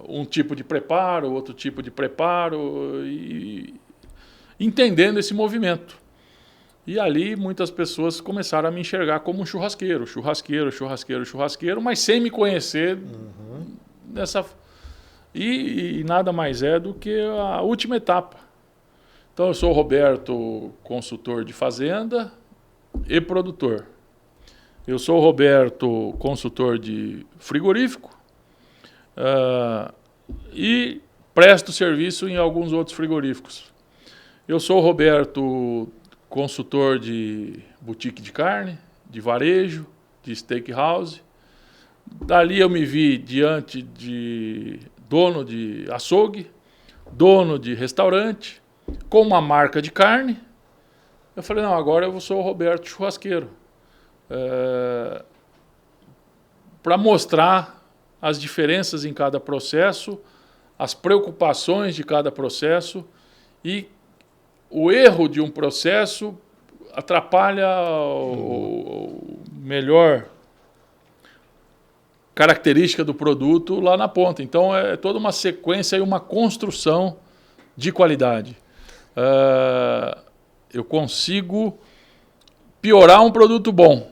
um tipo de preparo, outro tipo de preparo, e entendendo esse movimento. E ali muitas pessoas começaram a me enxergar como um churrasqueiro, mas sem me conhecer nessa. E nada mais é do que a última etapa. Então eu sou o Roberto, consultor de fazenda e produtor. Eu sou o Roberto, consultor de frigorífico, e presto serviço em alguns outros frigoríficos. Eu sou o Roberto, consultor de boutique de carne, de varejo, de steakhouse. Dali eu me vi diante de dono de açougue, dono de restaurante, com uma marca de carne. Eu falei, não, agora eu sou o Roberto churrasqueiro. Para mostrar as diferenças em cada processo, as preocupações de cada processo, e o erro de um processo atrapalha o melhor característica do produto lá na ponta. Então é toda uma sequência e uma construção de qualidade. Eu consigo piorar um produto bom,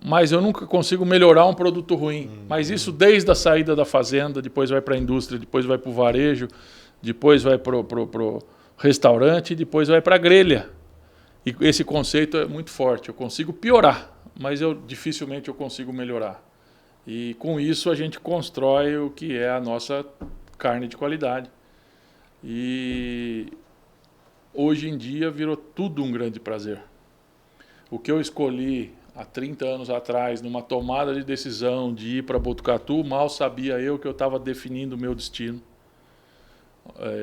mas eu nunca consigo melhorar um produto ruim. Mas isso desde a saída da fazenda, depois vai para a indústria, depois vai para o varejo, depois vai para o restaurante, depois vai para a grelha. E esse conceito é muito forte. Eu consigo piorar, mas dificilmente eu consigo melhorar. E com isso a gente constrói o que é a nossa carne de qualidade. E hoje em dia virou tudo um grande prazer. O que eu escolhi há 30 anos atrás, numa tomada de decisão de ir para Botucatu, mal sabia eu que eu estava definindo o meu destino.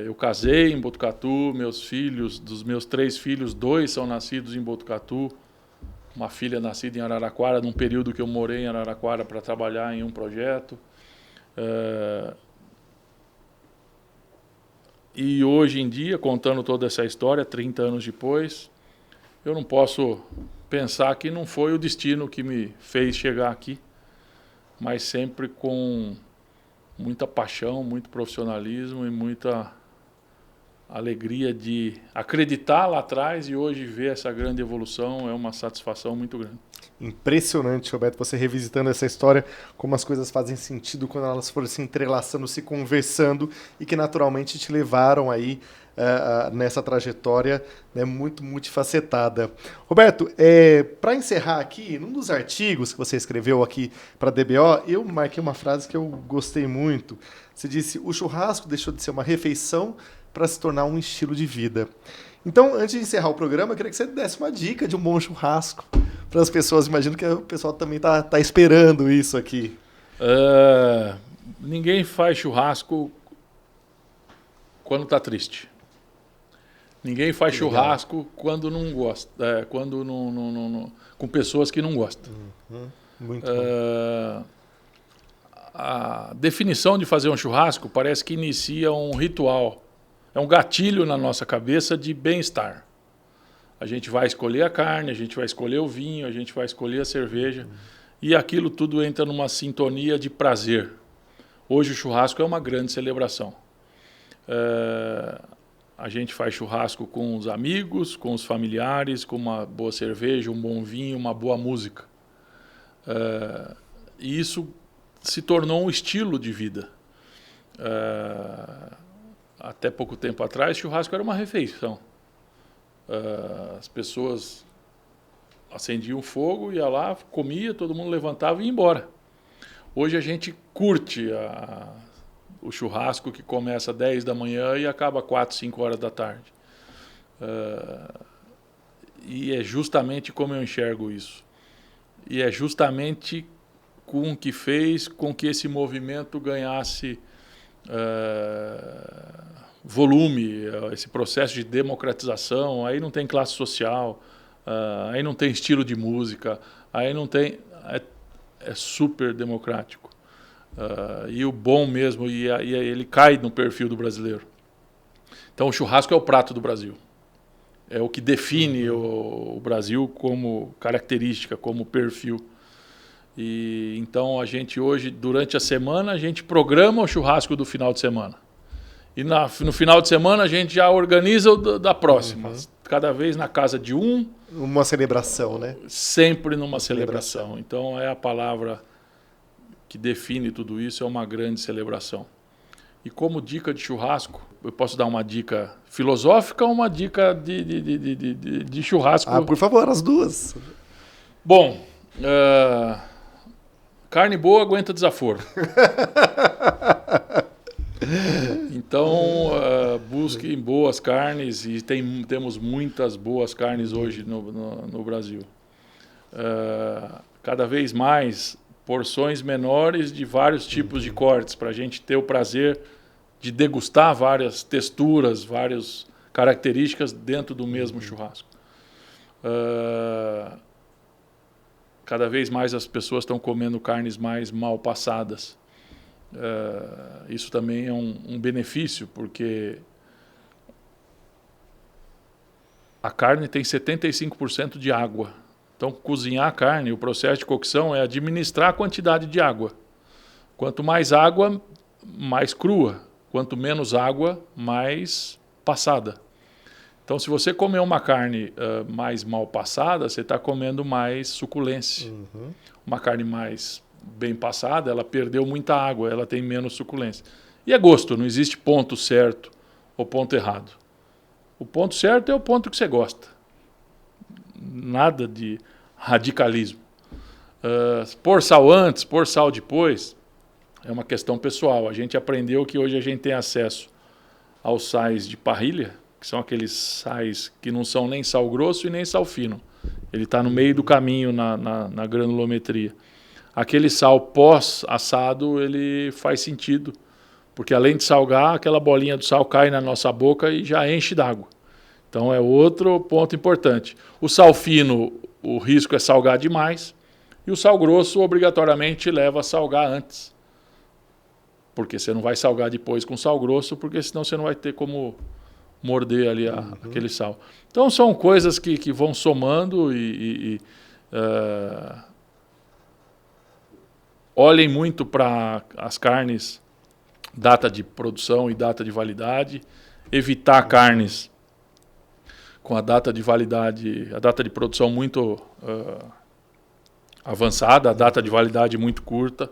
Eu casei em Botucatu, meus filhos, dos meus 3 filhos, 2 são nascidos em Botucatu. Uma filha nascida em Araraquara, num período que eu morei em Araraquara para trabalhar em um projeto. E hoje em dia, contando toda essa história, 30 anos depois, eu não posso pensar que não foi o destino que me fez chegar aqui, mas sempre com muita paixão, muito profissionalismo e muita alegria de acreditar lá atrás e hoje ver essa grande evolução é uma satisfação muito grande. Impressionante, Roberto, você revisitando essa história, como as coisas fazem sentido quando elas foram se entrelaçando, se conversando e que naturalmente te levaram aí nessa trajetória, né, muito multifacetada. Roberto, para encerrar aqui, num dos artigos que você escreveu aqui para a DBO, eu marquei uma frase que eu gostei muito. Você disse: o churrasco deixou de ser uma refeição para se tornar um estilo de vida. Então, antes de encerrar o programa, eu queria que você desse uma dica de um bom churrasco para as pessoas. Imagino que o pessoal também está esperando isso aqui. Ninguém faz churrasco quando está triste. Ninguém faz churrasco quando não gosta, quando com pessoas que não gostam. Muito bom. A definição de fazer um churrasco parece que inicia um ritual. É um gatilho na nossa cabeça de bem-estar. A gente vai escolher a carne, a gente vai escolher o vinho, a gente vai escolher a cerveja. E aquilo tudo entra numa sintonia de prazer. Hoje o churrasco é uma grande celebração. A gente faz churrasco com os amigos, com os familiares, com uma boa cerveja, um bom vinho, uma boa música. E isso se tornou um estilo de vida. Até pouco tempo atrás, churrasco era uma refeição. As pessoas acendiam fogo, ia lá, comia, todo mundo levantava e ia embora. Hoje a gente curte o churrasco que começa às 10 da manhã e acaba às 4, 5 horas da tarde. E é justamente como eu enxergo isso. E é justamente com o que fez com que esse movimento ganhasse volume, esse processo de democratização. Aí não tem classe social, aí não tem estilo de música, aí não tem... É super democrático. E o bom mesmo, e ele cai no perfil do brasileiro. Então o churrasco é o prato do Brasil. É o que define o Brasil como característica, como perfil. E então a gente hoje, durante a semana, a gente programa o churrasco do final de semana. E no final de semana a gente já organiza o da próxima. Cada vez na casa de um. Uma celebração, né? Sempre numa celebração. Então é a palavra que define tudo isso, é uma grande celebração. E como dica de churrasco, eu posso dar uma dica filosófica ou uma dica de churrasco? Por favor, as duas. Bom, carne boa aguenta desaforo. Então, busquem boas carnes, e temos muitas boas carnes hoje no Brasil. Cada vez mais, porções menores de vários tipos de cortes, para a gente ter o prazer de degustar várias texturas, várias características dentro do mesmo churrasco. Cada vez mais as pessoas estão comendo carnes mais mal passadas. Isso também é um benefício, porque a carne tem 75% de água. Então, cozinhar a carne, o processo de cocção é administrar a quantidade de água. Quanto mais água, mais crua. Quanto menos água, mais passada. Então, se você comer uma carne mais mal passada, você está comendo mais suculência. Uma carne mais bem passada, ela perdeu muita água, ela tem menos suculência. E é gosto, não existe ponto certo ou ponto errado. O ponto certo é o ponto que você gosta. Nada de radicalismo. Pôr sal antes, pôr sal depois, uma questão pessoal. A gente aprendeu que hoje a gente tem acesso aos sais de parrilha, que são aqueles sais que não são nem sal grosso e nem sal fino. Ele está no meio do caminho na granulometria. Aquele sal pós-assado, ele faz sentido, porque além de salgar, aquela bolinha do sal cai na nossa boca e já enche d'água. Então é outro ponto importante. O sal fino, o risco é salgar demais, e o sal grosso obrigatoriamente leva a salgar antes. Porque você não vai salgar depois com sal grosso, porque senão você não vai ter como morder ali aquele sal. Então são coisas que vão somando olhem muito para as carnes, data de produção e data de validade, evitar carnes com a data de validade, a data de produção muito avançada, a data de validade muito curta,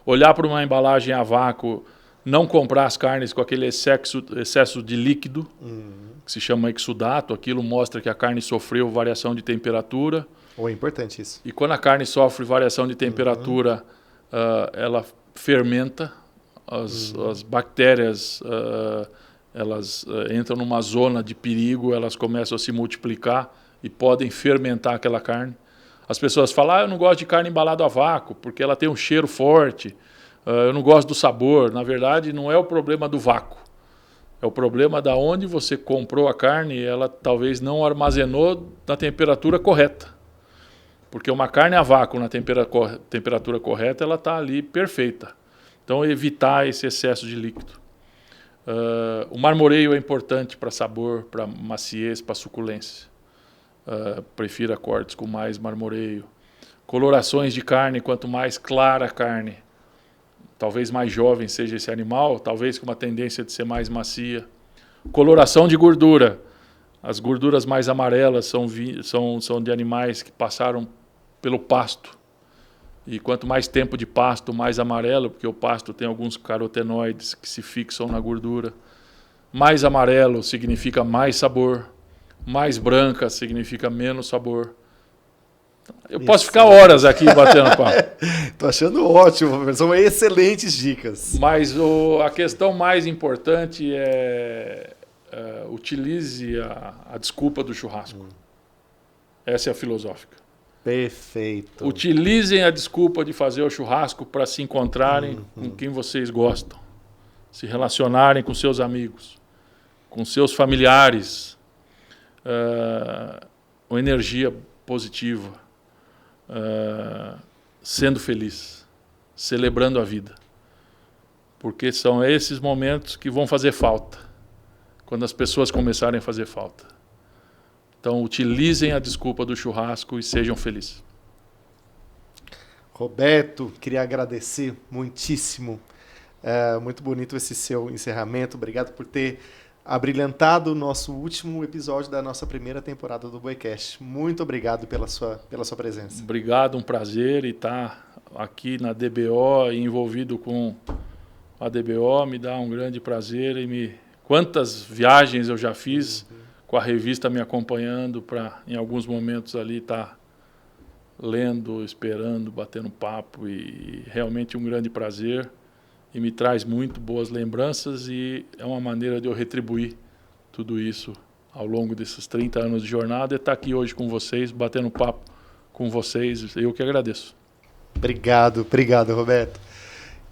olhar para uma embalagem a vácuo, não comprar as carnes com aquele excesso de líquido, que se chama exudato, aquilo mostra que a carne sofreu variação de temperatura. É importante isso. E quando a carne sofre variação de temperatura, ela fermenta, as bactérias elas entram numa zona de perigo, elas começam a se multiplicar e podem fermentar aquela carne. As pessoas falam, eu não gosto de carne embalada a vácuo, porque ela tem um cheiro forte, eu não gosto do sabor. Na verdade, não é o problema do vácuo. É o problema da onde você comprou a carne, ela talvez não armazenou na temperatura correta. Porque uma carne a vácuo na temperatura correta, ela está ali perfeita. Então, evitar esse excesso de líquido. O marmoreio é importante para sabor, para maciez, para suculência. Prefira cortes com mais marmoreio. Colorações de carne, quanto mais clara a carne, talvez mais jovem seja esse animal, talvez com uma tendência de ser mais macia. Coloração de gordura. As gorduras mais amarelas são de animais que passaram pelo pasto. E quanto mais tempo de pasto, mais amarelo, porque o pasto tem alguns carotenoides que se fixam na gordura. Mais amarelo significa mais sabor. Mais branca significa menos sabor. Eu posso ficar horas aqui batendo papo. Estou achando ótimo, são excelentes dicas. Mas a questão mais importante é utilize a desculpa do churrasco. Essa é a filosófica. Perfeito. Utilizem a desculpa de fazer o churrasco para se encontrarem com quem vocês gostam, se relacionarem com seus amigos, com seus familiares, uma energia positiva, sendo feliz, celebrando a vida. Porque são esses momentos que vão fazer falta, quando as pessoas começarem a fazer falta. Então, utilizem a desculpa do churrasco e sejam felizes. Roberto, queria agradecer muitíssimo. Muito bonito esse seu encerramento. Obrigado por ter abrilhantado o nosso último episódio da nossa primeira temporada do Boicast. Muito obrigado pela sua presença. Obrigado, um prazer estar aqui na DBO e envolvido com a DBO. Me dá um grande prazer quantas viagens eu já fiz com a revista me acompanhando para, em alguns momentos ali, estar lendo, esperando, batendo papo, e realmente um grande prazer. E me traz muito boas lembranças e é uma maneira de eu retribuir tudo isso ao longo desses 30 anos de jornada e estar aqui hoje com vocês, batendo papo com vocês. Eu que agradeço. Obrigado, Roberto.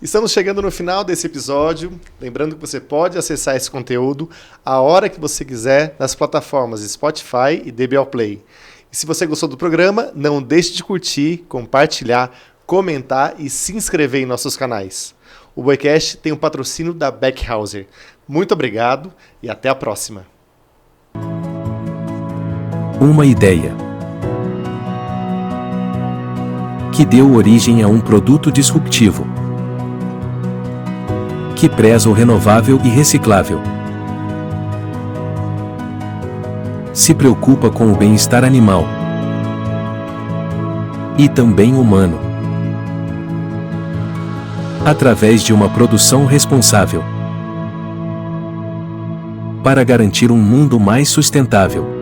Estamos chegando no final desse episódio. Lembrando que você pode acessar esse conteúdo a hora que você quiser nas plataformas Spotify e DBO Play. E se você gostou do programa, não deixe de curtir, compartilhar, comentar e se inscrever em nossos canais. O Boicast tem um patrocínio da Beckhauser. Muito obrigado e até a próxima. Uma ideia que deu origem a um produto disruptivo, que preza o renovável e reciclável, se preocupa com o bem-estar animal e também humano, através de uma produção responsável, para garantir um mundo mais sustentável.